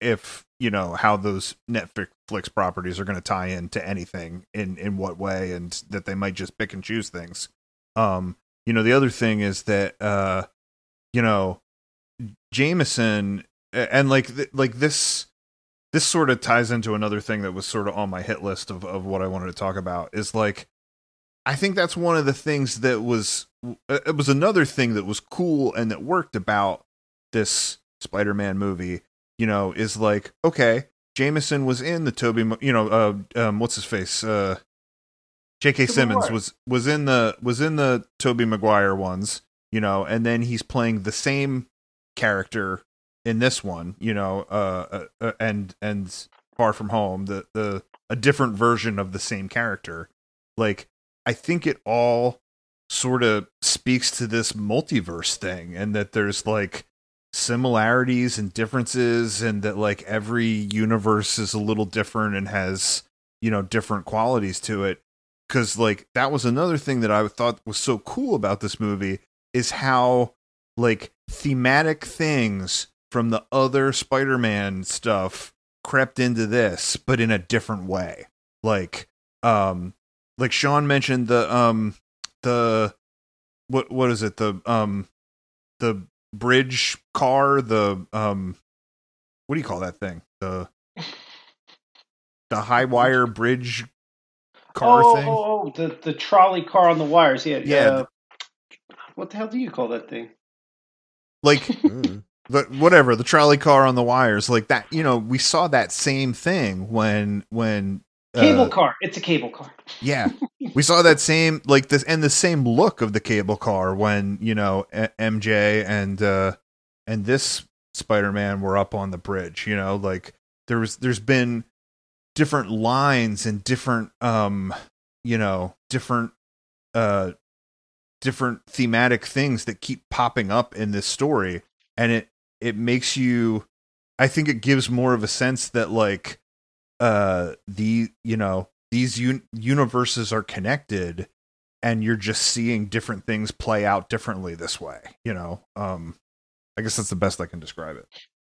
if, how those Netflix properties are going to tie into anything in what way, and that they might just pick and choose things. The other thing is that, Jameson, and this sort of ties into another thing that was sort of on my hit list of what I wanted to talk about, is like, I think that's one of the things that it was another thing that was cool and that worked about this Spider-Man movie, is like, okay, Jameson was in the Tobey, what's his face? J.K. Simmons was in the Tobey Maguire ones, and then he's playing the same character in this one, and Far From Home, a different version of the same character. Like, I think it all sort of speaks to this multiverse thing, and that there's like similarities and differences, and that like every universe is a little different and has, different qualities to it. Cause like, that was another thing that I thought was so cool about this movie, is how like thematic things from the other Spider-Man stuff crept into this, but in a different way. Like Sean mentioned the what is it? The bridge car, what do you call that thing? The high wire bridge car thing. Oh, the trolley car on the wires. Yeah. What the hell do you call that thing? Like, but whatever, the trolley car on the wires, like that. We saw that same thing when cable car. It's a cable car. Yeah, we saw that same the same look of the cable car when MJ and this Spider-Man were up on the bridge. Like there's been different lines and different different thematic things that keep popping up in this story, and it makes you, I think it gives more of a sense that like these universes are connected, and you're just seeing different things play out differently this way. I guess that's the best I can describe it.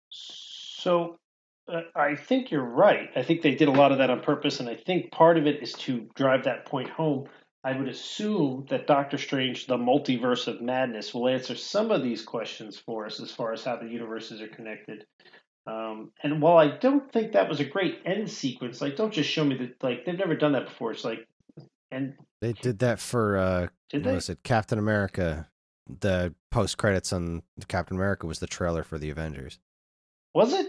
So I think you're right. I think they did a lot of that on purpose, and I think part of it is to drive that point home. I would assume that Doctor Strange, the Multiverse of Madness, will answer some of these questions for us as far as how the universes are connected. And while I don't think that was a great end sequence, like, don't just show me that, like, they've never done that before. It's like, and they did that for was it Captain America? The post credits on Captain America was the trailer for the Avengers. Was it?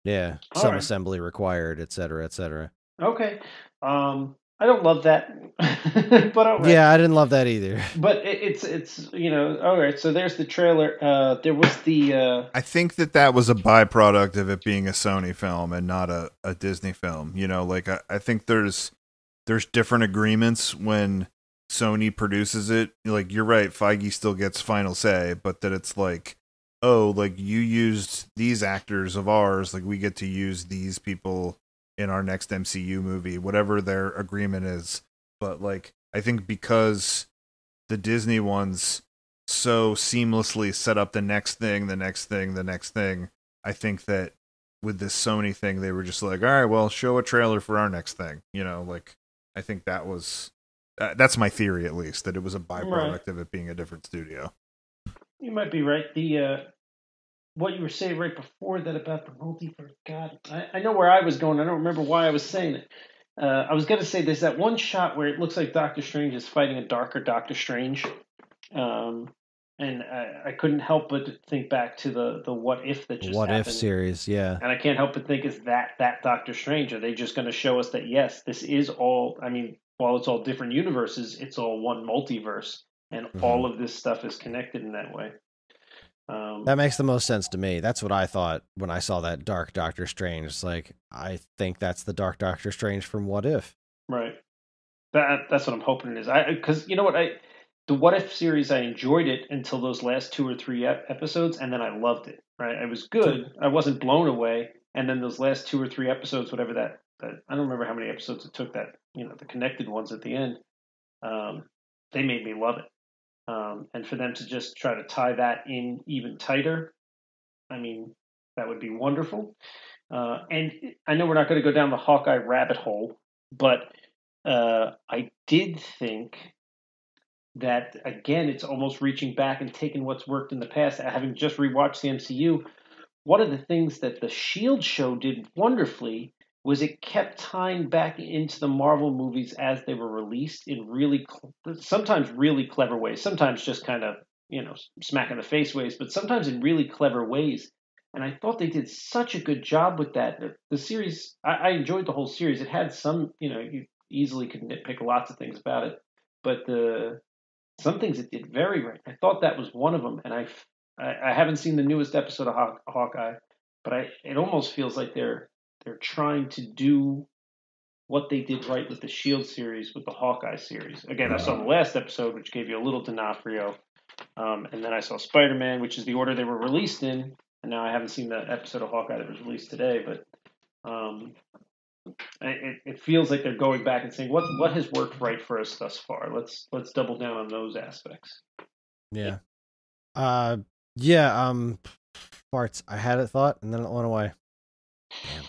Yeah, some assembly required, etc., etc. Okay. I don't love that, but all right. Yeah, I didn't love that either. But it's all right. So there's the trailer. There was the. I think that was a byproduct of it being a Sony film and not a Disney film. Like I think there's different agreements when Sony produces it. Like, you're right, Feige still gets final say, but that it's like, oh, like, you used these actors of ours, like, we get to use these people in our next MCU movie, whatever their agreement is. But like, I think because the Disney ones so seamlessly set up the next thing, I think that with this Sony thing, they were just like, all right, well, show a trailer for our next thing. Like, I think that was, that's my theory, at least, that it was a byproduct of it being a different studio. You might be right. What you were saying right before that about the multiverse, God, I know where I was going. I don't remember why I was saying it. I was going to say there's that one shot where it looks like Doctor Strange is fighting a darker Doctor Strange. And I couldn't help but think back to the What If that just What happened. If series, yeah. And I can't help but think, is that Doctor Strange? Are they just going to show us that, yes, this is all, I mean, while it's all different universes, it's all one multiverse. And all of this stuff is connected in that way. That makes the most sense to me. That's what I thought when I saw that Dark Doctor Strange. It's like, I think that's the Dark Doctor Strange from What If. Right. That's what I'm hoping it is. Because you know what, the What If series, I enjoyed it until those last 2 or 3 episodes, and then I loved it. Right, it was good. I wasn't blown away, and then those last 2 or 3 episodes, whatever that I don't remember how many episodes it took. That the connected ones at the end, they made me love it. And for them to just try to tie that in even tighter, I mean, that would be wonderful. And I know we're not going to go down the Hawkeye rabbit hole, but I did think that, again, it's almost reaching back and taking what's worked in the past. Having just rewatched the MCU, one of the things that the S.H.I.E.L.D. show did wonderfully was it kept tying back into the Marvel movies as they were released in really, sometimes really clever ways, sometimes just kind of, smack in the face ways, but sometimes in really clever ways. And I thought they did such a good job with that. The series, I enjoyed the whole series. It had some, you easily could nitpick lots of things about it, but some things it did very right. I thought that was one of them, and I haven't seen the newest episode of Hawkeye, but it almost feels like they're trying to do what they did right with the S.H.I.E.L.D. series with the Hawkeye series. Again, I saw the last episode, which gave you a little D'Onofrio, and then I saw Spider-Man, which is the order they were released in, and now I haven't seen the episode of Hawkeye that was released today, but it feels like they're going back and saying what has worked right for us thus far. Let's double down on those aspects. Yeah. Farts. I had a thought and then it went away. Damn.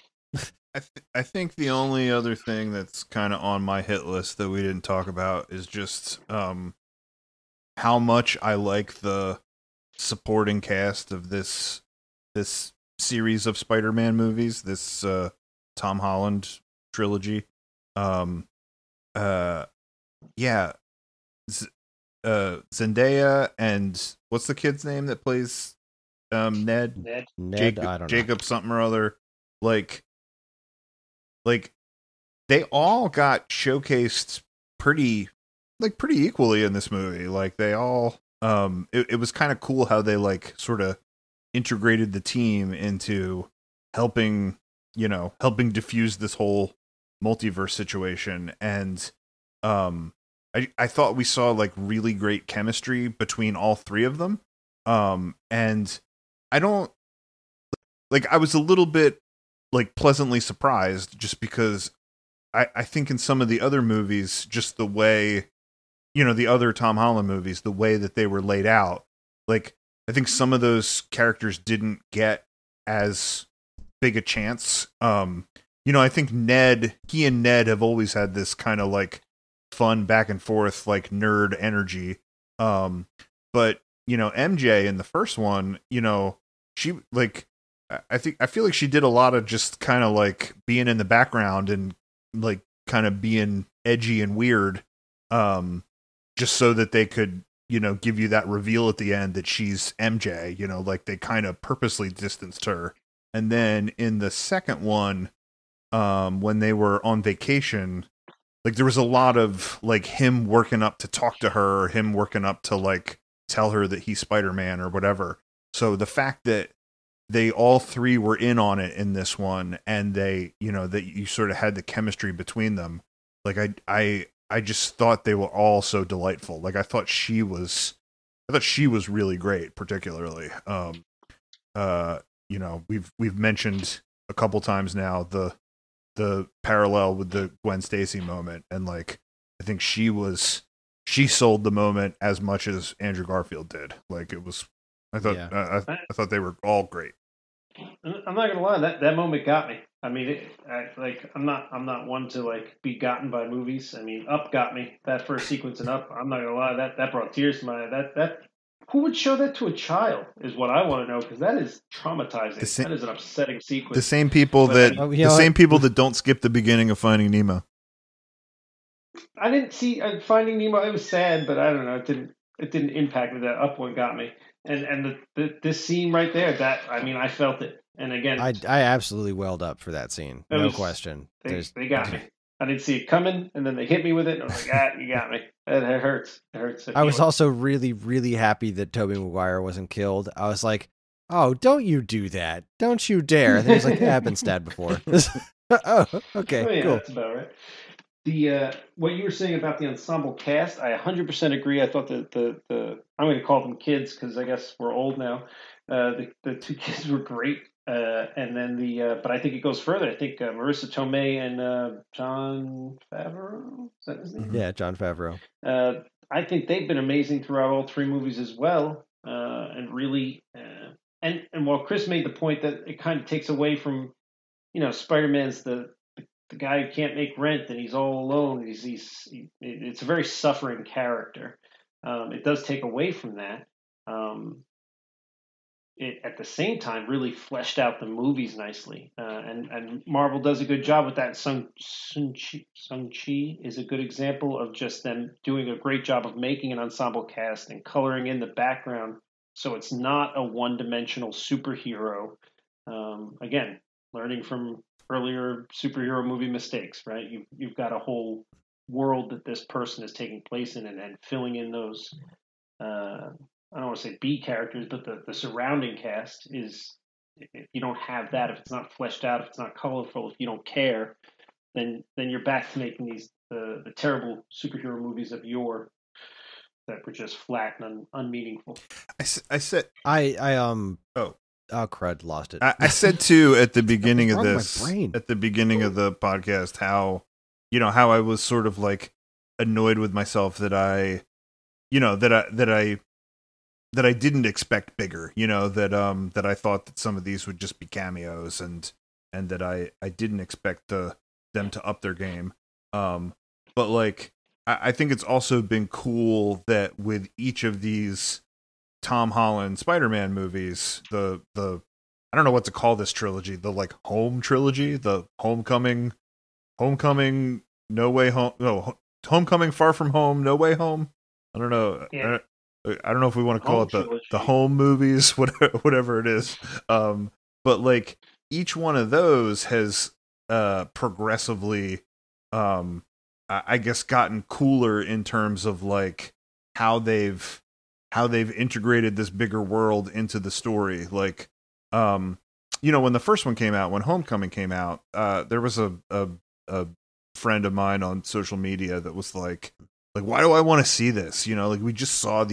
I think the only other thing that's kind of on my hit list that we didn't talk about is just how much I like the supporting cast of this series of Spider-Man movies, this Tom Holland trilogy. Zendaya and what's the kid's name that plays Ned? Ned, I don't know. Jacob something or other. Like they all got showcased pretty equally in this movie. Like they all it was kind of cool how they like sort of integrated the team into helping diffuse this whole multiverse situation. And I thought we saw like really great chemistry between all three of them. And I was a little bit like pleasantly surprised just because I think in some of the other movies, just the way, the other Tom Holland movies, the way that they were laid out, like I think some of those characters didn't get as big a chance. I think he and Ned have always had this kind of like fun back and forth, like nerd energy. But MJ in the first one, she like, I feel like she did a lot of just kind of like being in the background and like kind of being edgy and weird, just so that they could, give you that reveal at the end that she's MJ, like they kind of purposely distanced her. And then in the second one, when they were on vacation, like there was a lot of like him working up to talk to her, or him working up to like tell her that he's Spider-Man or whatever. So the fact that they all three were in on it in this one, and they, that you sort of had the chemistry between them. Like I just thought they were all so delightful. Like I thought she was really great, particularly. We've mentioned a couple times now the parallel with the Gwen Stacy moment, and like I think she sold the moment as much as Andrew Garfield did. Like it was, I thought they were all great. I'm not gonna lie, that moment got me. I mean, I'm not one to like be gotten by movies. I mean, Up got me. That first sequence in Up, I'm not gonna lie, that brought tears to my eye. That who would show that to a child is what I want to know, because that is traumatizing. That is an upsetting sequence. The same people that don't skip the beginning of Finding Nemo. I didn't see Finding Nemo. It was sad, but I don't know. It didn't impact me. That Up one got me, and this scene right there. That I mean, I felt it. And again, I absolutely welled up for that scene. No question. They got me. I didn't see it coming, and then they hit me with it. And I was like, you got me. It hurts. It hurts. I was also really, really happy that Tobey Maguire wasn't killed. I was like, oh, don't you do that. Don't you dare. And he was like, yeah, I've been stabbed before. Oh, okay, yeah, cool. That's about right. The what you were saying about the ensemble cast, I 100% agree. I thought that the I'm going to call them kids because I guess we're old now. The two kids were great. And then but I think it goes further. I think Marissa Tomei and Jon Favreau, is that his name? Yeah, Jon Favreau. I think they've been amazing throughout all three movies as well. And really, and while Chris made the point that it kind of takes away from, Spider-Man's the guy who can't make rent and he's all alone. It's a very suffering character. It does take away from that. It at the same time really fleshed out the movies nicely, and Marvel does a good job with that. Shang-Chi is a good example of just them doing a great job of making an ensemble cast and coloring in the background, so it's not a one-dimensional superhero. Again, learning from earlier superhero movie mistakes, right? You've got a whole world that this person is taking place in, and filling in those. I don't want to say B characters, but the surrounding cast is. If you don't have that, if it's not fleshed out, if it's not colorful, if you don't care, then you're back to making these the terrible superhero movies of yore that were just flat and unmeaningful. Oh crud, lost it. I said too at the beginning of this, at the beginning of the podcast, how I was sort of like annoyed with myself that I didn't expect bigger, that I thought that some of these would just be cameos and that I didn't expect them to up their game. But like, I think it's also been cool that with each of these Tom Holland Spider-Man movies, the I don't know what to call this trilogy, the like home trilogy, the Homecoming, No Way Home, no, Homecoming, Far From Home, No Way Home. I don't know. Yeah. I don't know if we want to call it the home movies, whatever it is. But like each one of those has progressively, I guess, gotten cooler in terms of like how they've integrated this bigger world into the story. Like, when the first one came out, when Homecoming came out, there was a friend of mine on social media that was like, why do I want to see this? Like we just saw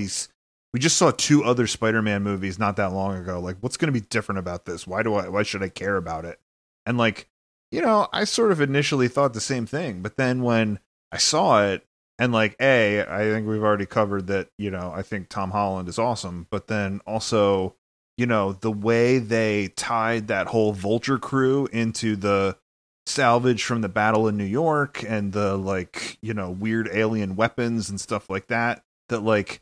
two other Spider-Man movies not that long ago. Like, what's going to be different about this? Why should I care about it? And like, I sort of initially thought the same thing, but then when I saw it, and like, I think we've already covered that, I think Tom Holland is awesome, but then also, the way they tied that whole Vulture crew into the salvage from the battle in New York and the like, weird alien weapons and stuff like that like,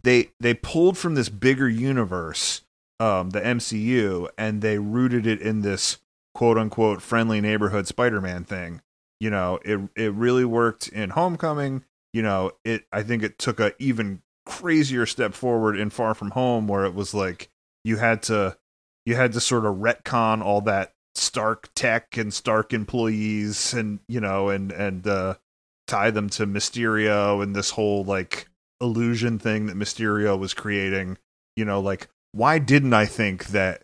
they pulled from this bigger universe, the MCU, and they rooted it in this quote unquote friendly neighborhood Spider-Man thing. It really worked in Homecoming. I think it took a even crazier step forward in Far From Home, where it was like you had to sort of retcon all that Stark tech and Stark employees and tie them to Mysterio and this whole like illusion thing that Mysterio was creating. Like, why didn't I think that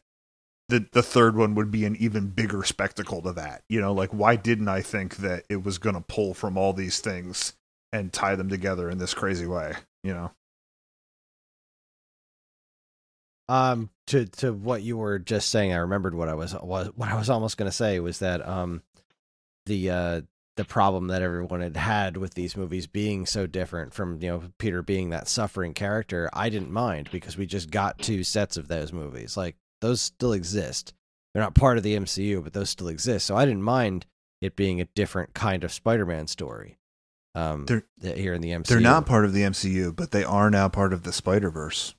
the third one would be an even bigger spectacle to that? Like, why didn't I think that it was going to pull from all these things and tie them together in this crazy way? To what you were just saying, I remembered what I was almost going to say was that the problem that everyone had with these movies being so different from Peter being that suffering character, I didn't mind because we just got 2 sets of those movies. Like, those still exist. They're not part of the MCU, but those still exist. So I didn't mind it being a different kind of Spider-Man story. Here in the MCU, they're not part of the MCU, but they are now part of the Spider-Verse.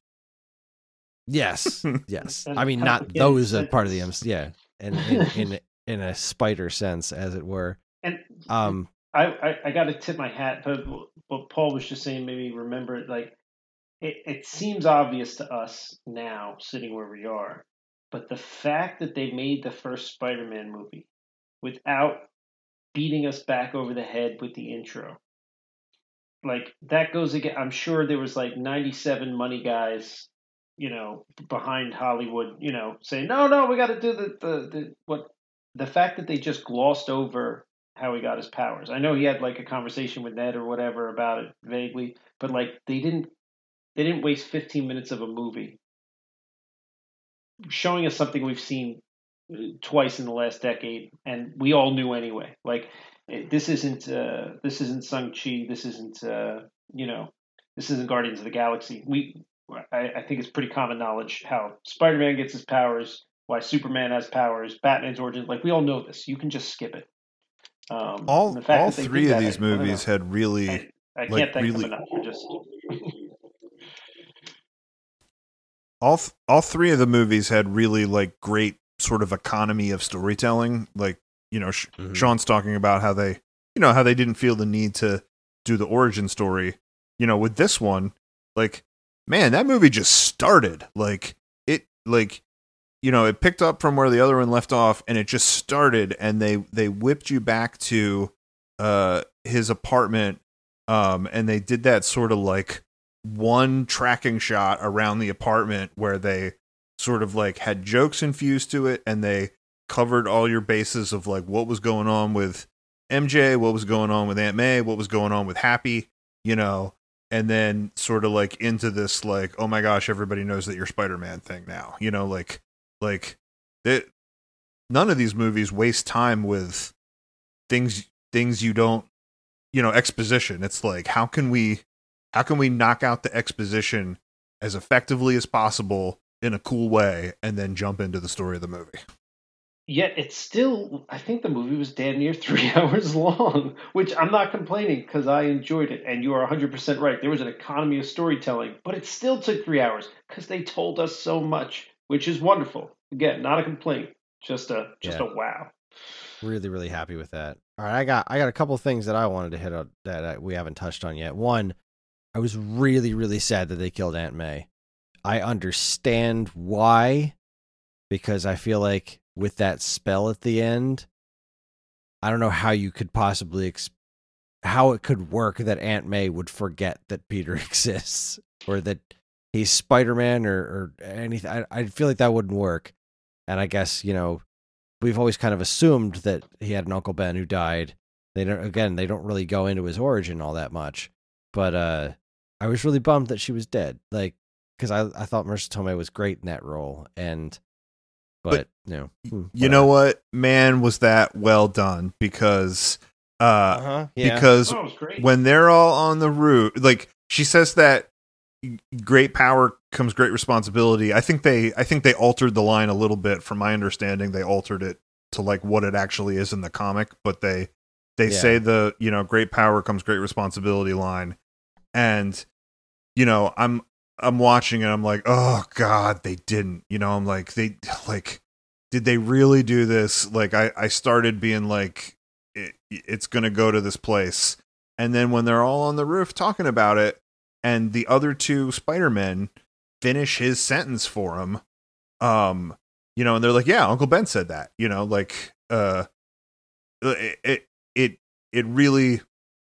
Yes, yes. I mean, not those are part of the MCU. Yeah, and in a spider sense, as it were. And I got to tip my hat, but what Paul was just saying made me remember. Like it seems obvious to us now, sitting where we are, but the fact that they made the first Spider-Man movie without beating us back over the head with the intro, like that goes again. I'm sure there was like 97 money guys, behind Hollywood, saying no, we got to do the what. The fact that they just glossed over how he got his powers. I know he had like a conversation with Ned or whatever about it vaguely, but like they didn't waste 15 minutes of a movie showing us something we've seen twice in the last decade, and we all knew anyway. Like this isn't Shang-Chi. You know this isn't Guardians of the Galaxy. I think it's pretty common knowledge how Spider-Man gets his powers, why Superman has powers, Batman's origin. Like we all know this. You can just skip it. The fact All that they three did of that, these I don't movies know. had really I like can't thank them really enough for just. all three of the movies had really like great sort of economy of storytelling. Like, Sean's talking about how they didn't feel the need to do the origin story. With this one, like, man, that movie just started. It picked up from where the other one left off, and it just started, and they whipped you back to his apartment, and they did that sort of like one tracking shot around the apartment where they sort of like had jokes infused to it, and they covered all your bases of like what was going on with MJ, what was going on with Aunt May, what was going on with Happy, and then sort of like into this like, oh my gosh, everybody knows that you're Spider-Man thing now, like that. None of these movies waste time with things you don't, exposition. It's like, how can we knock out the exposition as effectively as possible in a cool way and then jump into the story of the movie? Yet it's still, I think the movie was damn near 3 hours long, which I'm not complaining because I enjoyed it. And you are 100% right. There was an economy of storytelling, but it still took 3 hours because they told us so much, which is wonderful. Again, not a complaint, just a wow. Really, really happy with that. All right, I got a couple things that I wanted to hit on that we haven't touched on yet. One, I was really, really sad that they killed Aunt May. I understand why, because I feel like with that spell at the end, I don't know how you could possibly how it could work that Aunt May would forget that Peter exists or that he's Spider-Man or anything. I feel like that wouldn't work. And I guess, we've always kind of assumed that he had an Uncle Ben who died. They don't really go into his origin all that much. But I was really bummed that she was dead. Like, because I thought Marissa Tomei was great in that role. But you know what, man, was that well done? Because because when they're all on the roof, like she says that great power comes great responsibility. I think they altered the line a little bit. From my understanding, they altered it to like what it actually is in the comic, but they say the great power comes great responsibility line, and I'm watching it. I'm like, oh God, they didn't. I'm like, did they really do this? Like, I started being like, it's gonna go to this place, and then when they're all on the roof talking about it, and the other two Spider-Men finish his sentence for him, and they're like, yeah, Uncle Ben said that. It really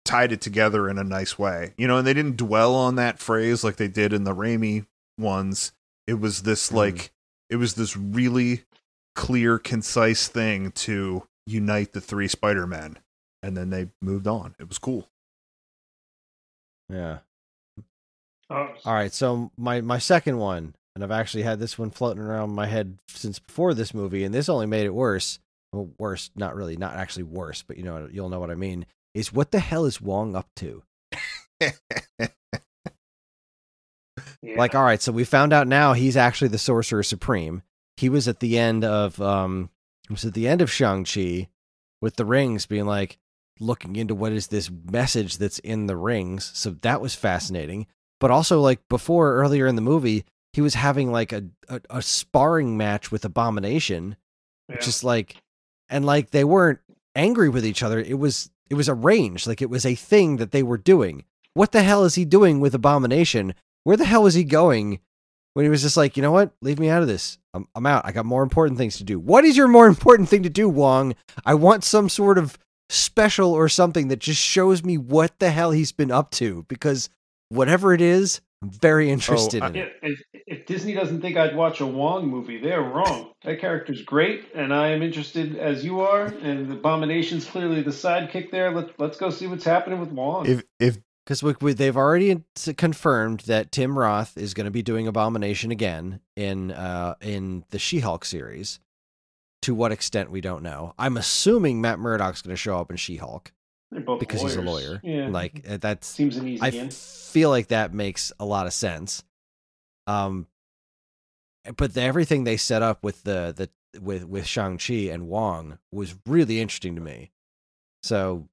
tied it together in a nice way, and they didn't dwell on that phrase like they did in the Raimi ones. It was this it was this really clear, concise thing to unite the three Spider-Men, and then they moved on. It was cool. Yeah. All right, so my second one, and I've actually had this one floating around my head since before this movie, and this only made it worse. Well, worse, not actually worse, but you'll know what I mean. Is what the hell is Wong up to? Yeah. Like, all right, so we found out now he's actually the Sorcerer Supreme. He was at the end of Shang-Chi with the rings, being like looking into what is this message that's in the rings. So that was fascinating. But also, like earlier in the movie, he was having like a sparring match with Abomination, which is like, and like they weren't angry with each other. It was it was arranged, like it was a thing that they were doing. What the hell is he doing with Abomination? Where the hell was he going when he was just like, you know what? Leave me out of this. I'm out. I got more important things to do. What is your more important thing to do, Wong? I want some sort of special or something that just shows me what the hell he's been up to, because whatever it is, I'm very interested in it. If Disney doesn't think I'd watch a Wong movie, they're wrong. That character's great, and I am interested as you are. And Abomination's clearly the sidekick there. Let's go see what's happening with Wong. Because they've already confirmed that Tim Roth is going to be doing Abomination again in the She-Hulk series. To what extent, we don't know. I'm assuming Matt Murdock's going to show up in She-Hulk because lawyers. He's a lawyer. Yeah. Like that seems an easy in. Feel like that makes a lot of sense. But everything they set up with with Shang-Chi and Wong was really interesting to me. So,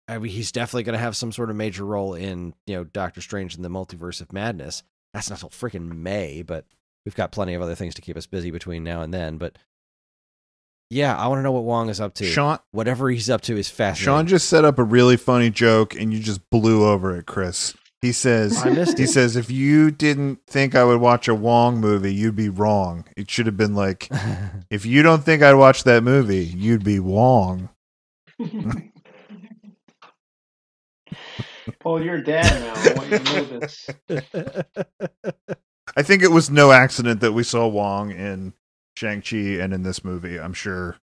I mean, he's definitely going to have some sort of major role in, Doctor Strange and the Multiverse of Madness. That's not till freaking May, but we've got plenty of other things to keep us busy between now and then. But yeah, I want to know what Wong is up to. Sean, whatever he's up to is fascinating. Sean just set up a really funny joke, and you just blew over it, Chris. He says, if you didn't think I would watch a Wong movie, you'd be wrong. It should have been like, if you don't think I'd watch that movie, you'd be Wong. Paul, you're a dad now. I want you to know this. I think it was no accident that we saw Wong in Shang-Chi and in this movie. I'm sure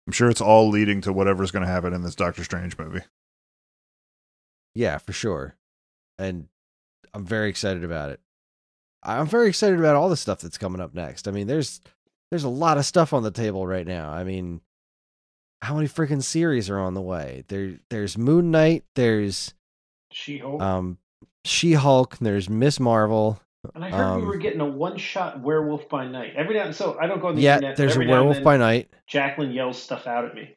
it's all leading to whatever's going to happen in this Doctor Strange movie. Yeah, for sure. And I'm very excited about it. I'm very excited about all the stuff that's coming up next. I mean, there's a lot of stuff on the table right now. I mean, how many freaking series are on the way? There's Moon Knight, there's She-Hulk. She-Hulk, there's Miss Marvel. And I heard we were getting a one-shot Werewolf by Night. Every now and so I don't go on the internet. Yeah, there's a Werewolf by Night. Jacqueline yells stuff out at me.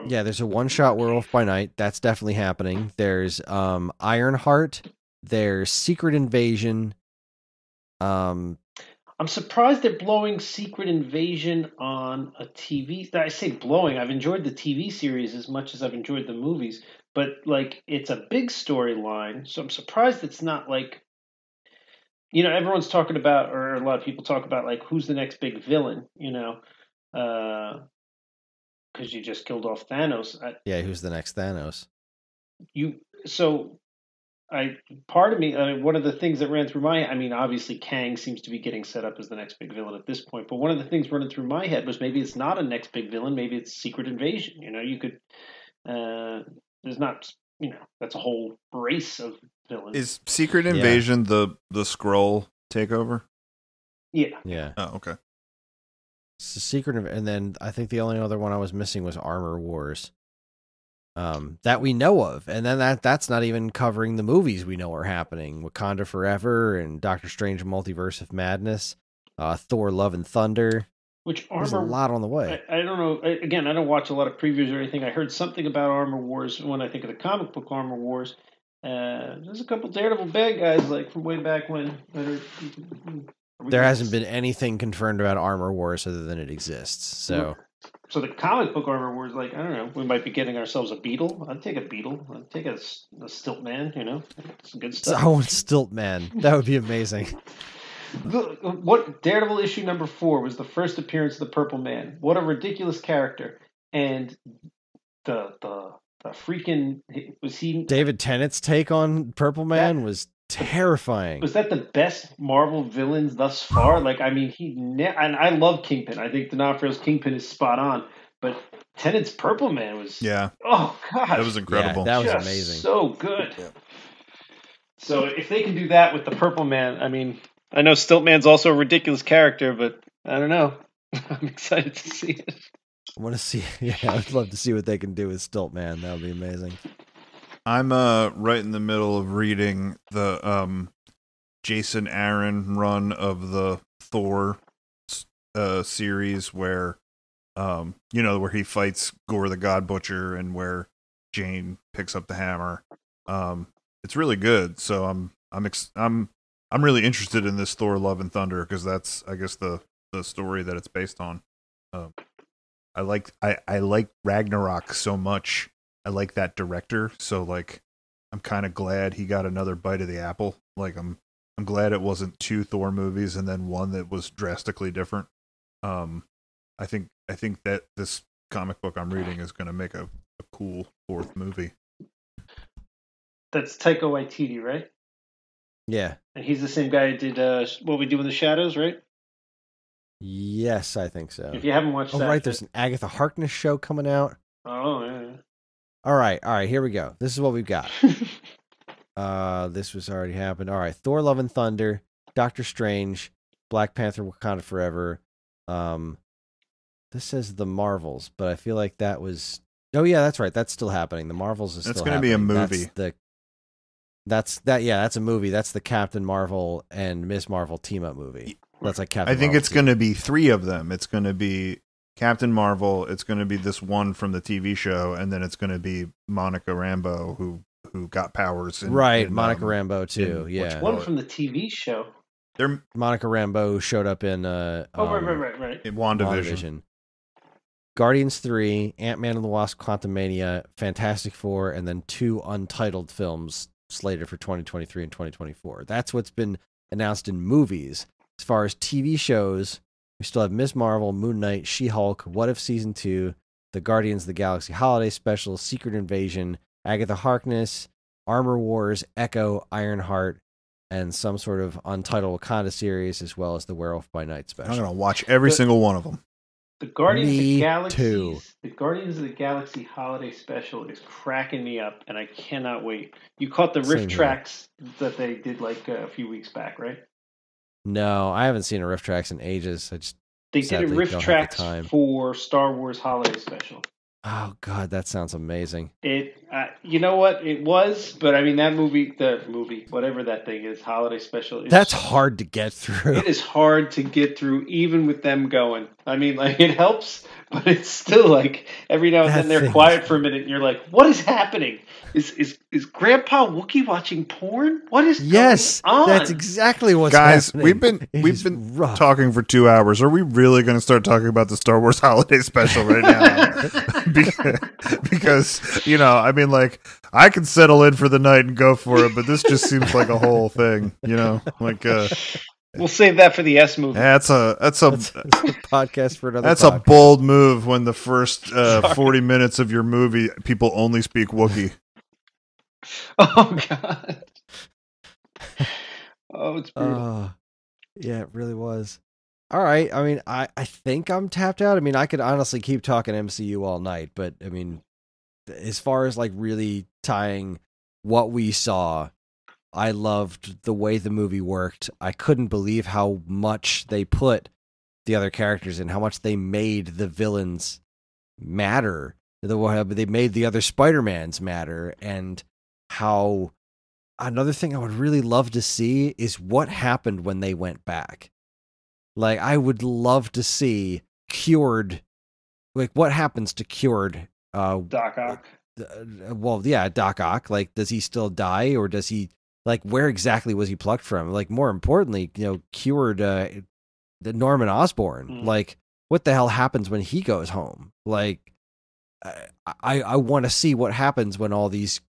There's a one-shot Werewolf by Night. That's definitely happening. There's Ironheart. There's Secret Invasion. I'm surprised they're blowing Secret Invasion on a TV. I say blowing. I've enjoyed the TV series as much as I've enjoyed the movies, but like it's a big storyline, so I'm surprised it's not like, everyone's talking about, or a lot of people talk about like who's the next big villain, because you just killed off Thanos. Who's the next Thanos? Part of me, one of the things that ran through obviously Kang seems to be getting set up as the next big villain at this point, but one of the things running through my head was maybe it's not a next big villain, maybe it's Secret Invasion. You could, there's not, that's a whole race of villains. Is Secret Invasion the Skrull takeover? Yeah. Yeah. Oh, okay. It's the Secret, and then I think the only other one I was missing was Armor Wars. That we know of, and then that's not even covering the movies we know are happening: Wakanda Forever and Doctor Strange Multiverse of Madness, Thor: Love and Thunder. There's a lot on the way. I don't know. Again, I don't watch a lot of previews or anything. I heard something about Armor Wars when I think of the comic book Armor Wars. There's a couple Daredevil bad guys like from way back when. There hasn't been anything confirmed about Armor Wars other than it exists. So the comic book Armor Wars, like, I don't know, we might be getting ourselves a Beetle. I'd take a Beetle. I'd take a Stilt Man, Some good stuff. I want Stilt Man. That would be amazing. What Daredevil issue number 4 was the first appearance of the Purple Man. What a ridiculous character. And the freaking, was he... David Tennant's take on Purple Man was terrifying. Was that the best Marvel villains thus far? Like, I mean, and I love Kingpin. I think D'Onofrio's Kingpin is spot on. But Tennant's Purple Man was... Yeah. Oh, God. That was incredible. Yeah, that was amazing. So good. Yeah. So if they can do that with the Purple Man, I mean, I know Stiltman's also a ridiculous character, but I don't know. I'm excited to see it. I want to see... Yeah, I'd love to see what they can do with Stiltman. That would be amazing. I'm right in the middle of reading the Jason Aaron run of the Thor series where where he fights Gore the God Butcher and where Jane picks up the hammer. It's really good. So I'm really interested in this Thor: Love and Thunder because that's, I guess, the story that it's based on. I like Ragnarok so much. I like that director, so like I'm kind of glad he got another bite of the apple. Like I'm glad it wasn't 2 Thor movies and then one that was drastically different. I think that this comic book I'm reading is going to make a cool 4th movie. That's Taika Waititi, right? Yeah. And he's the same guy who did What We Do in the Shadows, right? Yes, I think so. If you haven't watched that, right. There's an Agatha Harkness show coming out. Oh, yeah. All right. Here we go. This is what we've got. This was already happened. All right. Thor: Love and Thunder, Doctor Strange, Black Panther: Wakanda Forever. This says The Marvels, but I feel like that was. Oh yeah, that's right. That's still happening. The Marvels is. That's going to be a movie. That's a movie. That's the Captain Marvel and Ms. Marvel team up movie. That's like Captain. I think Marvel it's going to be 3 of them. It's going to be Captain Marvel. It's going to be this one from the TV show, and then it's going to be Monica Rambeau who got powers. Monica Rambeau too. One from the TV show. Monica Rambeau showed up in right. In WandaVision. Guardians 3, Ant-Man and the Wasp: Quantumania, Fantastic Four, and then 2 untitled films slated for 2023 and 2024. That's what's been announced in movies. As far as TV shows, we still have Ms. Marvel, Moon Knight, She-Hulk, What If Season 2, the Guardians of the Galaxy Holiday Special, Secret Invasion, Agatha Harkness, Armor Wars, Echo, Ironheart, and some sort of untitled Wakanda series, as well as the Werewolf by Night special. I'm going to watch every single one of them. The Guardians of the Galaxy, the Guardians of the Galaxy Holiday Special is cracking me up, and I cannot wait. You caught the riff tracks that they did like a few weeks back, right? No, I haven't seen a riff tracks in ages. They did a riff tracks for Star Wars Holiday Special. Oh God, that sounds amazing. You know what? It was, but I mean the movie, whatever that thing is, Holiday Special. That's hard to get through. It is hard to get through, even with them going. I mean, like it helps, but it's still like every now and then they're quiet for a minute, and you're like, "What is happening? Is Grandpa Wookie watching porn? What is going on?" That's exactly what's guys. Happening. We've been talking for 2 hours. Are we really going to start talking about the Star Wars Holiday Special right now? because I mean, like I can settle in for the night and go for it, but this just seems like a whole thing. Like. We'll save that for the S movie. That's a podcast for another. That's a bold move when the first 40 minutes of your movie people only speak Wookiee. Oh God! Oh, it's brutal. Yeah, it really was. All right. I mean, I think I'm tapped out. I mean, I could honestly keep talking MCU all night, but I mean, as far as like really tying what we saw. I loved the way the movie worked. I couldn't believe how much they put the other characters in, how much they made the villains matter. They made the other Spider-Mans matter, and how another thing I would really love to see is what happened when they went back. Like, I would love to see Cured, like what happens to Cured? Doc Ock. Doc Ock. Like, does he still die, or does he? Like, where exactly was he plucked from? Like, more importantly, Cured the Norman Osborn. Like, what the hell happens when he goes home? Like, I want to see what happens when all these,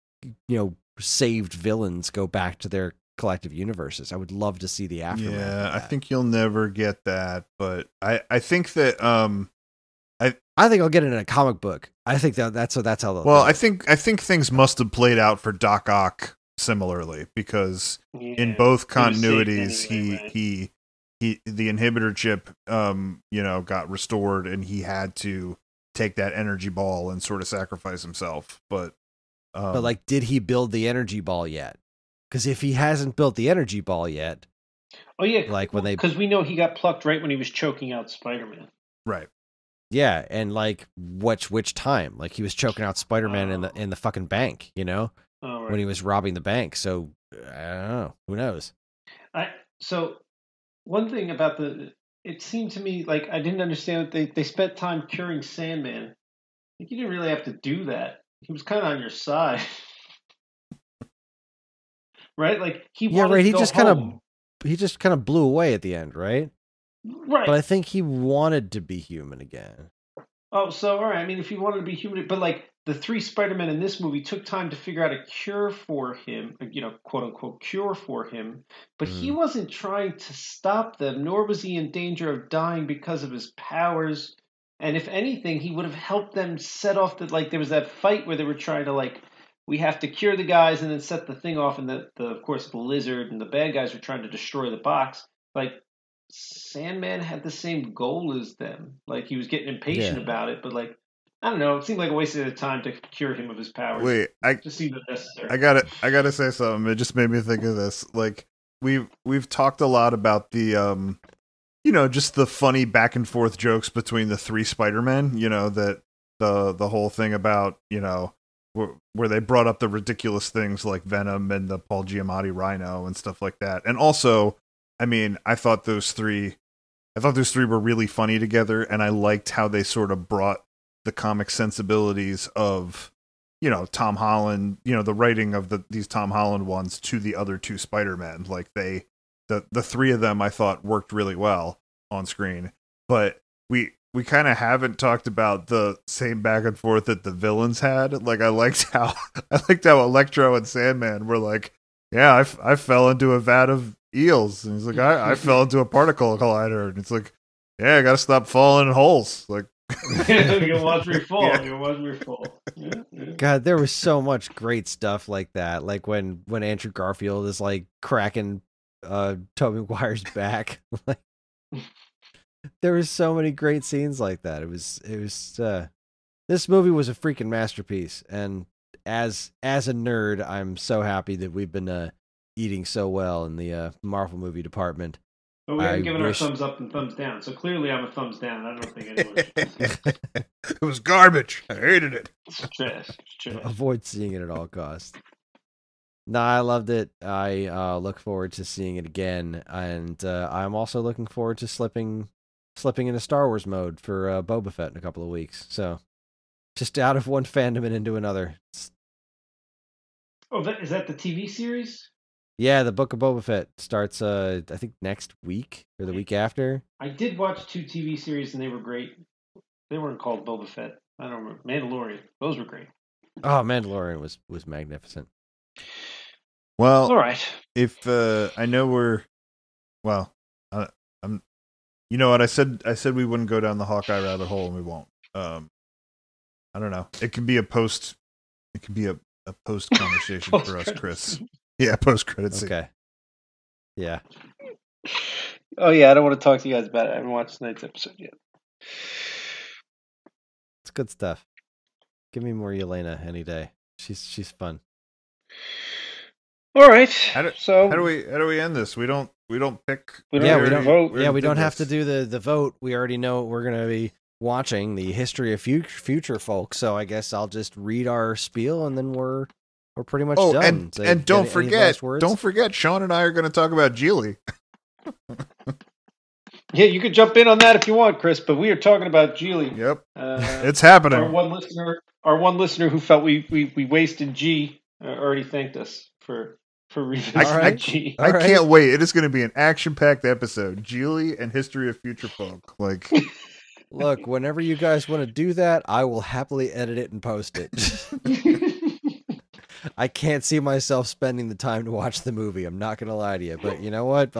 saved villains go back to their collective universes. I would love to see the aftermath. Yeah, I think you'll never get that, but I think that I think I'll get it in a comic book. I think that's how they'll. Well, I think things must have played out for Doc Ock similarly, because in both continuities he the inhibitor chip got restored, and he had to take that energy ball and sort of sacrifice himself, but like, did he build the energy ball yet? Because if he hasn't built the energy ball yet, like when because we know he got plucked right when he was choking out Spider-Man, right? Yeah, and like which time? Like, he was choking out Spider-Man in the fucking bank, Right. When he was robbing the bank. So I don't know. Who knows? So one thing about it seemed to me like I didn't understand that they spent time curing Sandman. Like, you didn't really have to do that. He was kind of on your side, right? Like he right. He just kind of blew away at the end, right? Right. But I think he wanted to be human again. Oh, so all right. I mean, if he wanted to be human, but like the three Spider-Men in this movie took time to figure out a cure for him, quote unquote cure for him, but he Mhm. wasn't trying to stop them, nor was he in danger of dying because of his powers. And if anything, he would have helped them set off there was that fight where they were trying to we have to cure the guys and then set the thing off, and the of course the lizard and the bad guys were trying to destroy the box. Like Sandman had the same goal as them. Like he was getting impatient Yeah. about it, but I don't know. It seemed like a waste of time to cure him of his powers. Wait, It just seemed unnecessary. I gotta say something. It just made me think of this. Like we've talked a lot about the just the funny back and forth jokes between the three Spider-Men. That the whole thing about where they brought up the ridiculous things like Venom and the Paul Giamatti Rhino and stuff like that. And also, I mean, I thought those three were really funny together, and I liked how they sort of brought the comic sensibilities of Tom Holland, the writing of these Tom Holland ones to the other two Spider-Men. Like the three of them I thought worked really well on screen. But we kind of haven't talked about the same back and forth that the villains had. Like I liked how Electro and Sandman were like, yeah, I fell into a vat of eels, and he's like, I fell into a particle collider, and it's like, yeah, I gotta stop falling in holes. Like, you watch me fall. Yeah. You watch me fall. Yeah. God, there was so much great stuff like that. Like when Andrew Garfield is like cracking Tobey Maguire's back. Like there was so many great scenes like that. It was this movie was a freaking masterpiece. And as a nerd, I'm so happy that we've been eating so well in the Marvel movie department. But we haven't given our thumbs up and thumbs down, so clearly I'm a thumbs down. I don't think anyone. It was garbage. I hated it. It's trash. Avoid seeing it at all costs. No, I loved it. I look forward to seeing it again, and I'm also looking forward to slipping into Star Wars mode for Boba Fett in a couple of weeks. So, just out of one fandom and into another. Oh, is that the TV series? Yeah, the Book of Boba Fett starts, I think, next week or the week after. I did watch 2 TV series, and they were great. They weren't called Boba Fett. I don't remember. Mandalorian. Those were great. Oh, Mandalorian was magnificent. Well, all right. If I know I'm. You know what I said? I said we wouldn't go down the Hawkeye rabbit hole, and we won't. I don't know. It could be a post. It could be a post conversation for us, Chris. Yeah, post credit scene. Okay. Yeah. Oh yeah, I don't want to talk to you guys about it. I haven't watched tonight's episode yet. It's good stuff. Give me more Yelena any day. She's fun. All right. How do we end this? We don't pick. We don't vote. Yeah, we don't have to do the vote. We already know we're gonna be watching the History of Future Folk. So I guess I'll just read our spiel and then we're pretty much done. And don't forget, Sean and I are going to talk about Geely. Yeah, you could jump in on that if you want, Chris. But we are talking about Geely. Yep, it's happening. Our one listener who felt we wasted G already thanked us for revisiting G. I can't wait. It is going to be an action-packed episode. Geely and History of Future Folk. Like, look, whenever you guys want to do that, I will happily edit it and post it. I can't see myself spending the time to watch the movie. I'm not gonna lie to you, but you know what?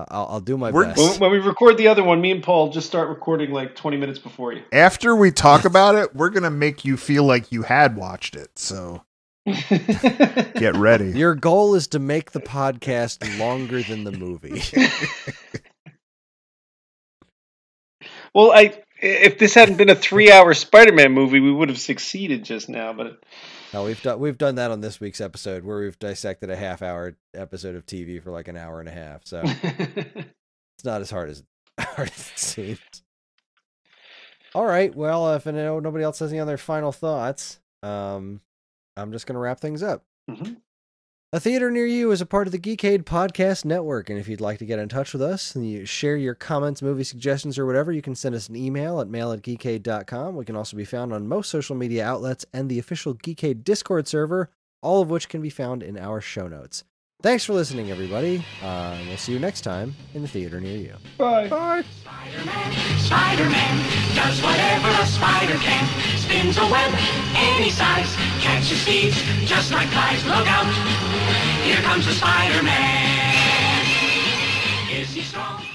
I'll do my best. When we record the other one, me and Paul just start recording like 20 minutes before you. After we talk about it, we're gonna make you feel like you had watched it. So get ready. Your goal is to make the podcast longer than the movie. Well, if this hadn't been a 3-hour Spider-Man movie, we would have succeeded just now. But no, we've done that on this week's episode where we've dissected a half-hour episode of TV for like an hour and a half. So it's not as hard as it seems. All right. Well, if nobody else has any other final thoughts, I'm just gonna wrap things up. Mm-hmm. A Theater Near You is a part of the Geekade Podcast Network, and if you'd like to get in touch with us and you share your comments, movie suggestions, or whatever, you can send us an email at mail@geekade.com. We can also be found on most social media outlets and the official Geekade Discord server, all of which can be found in our show notes. Thanks for listening, everybody. We'll see you next time in the theater near you. Bye. Bye. Spider-Man does whatever a spider can. Spins a web any size, catches thieves just like flies. Look out, here comes the Spider-Man. Is he strong?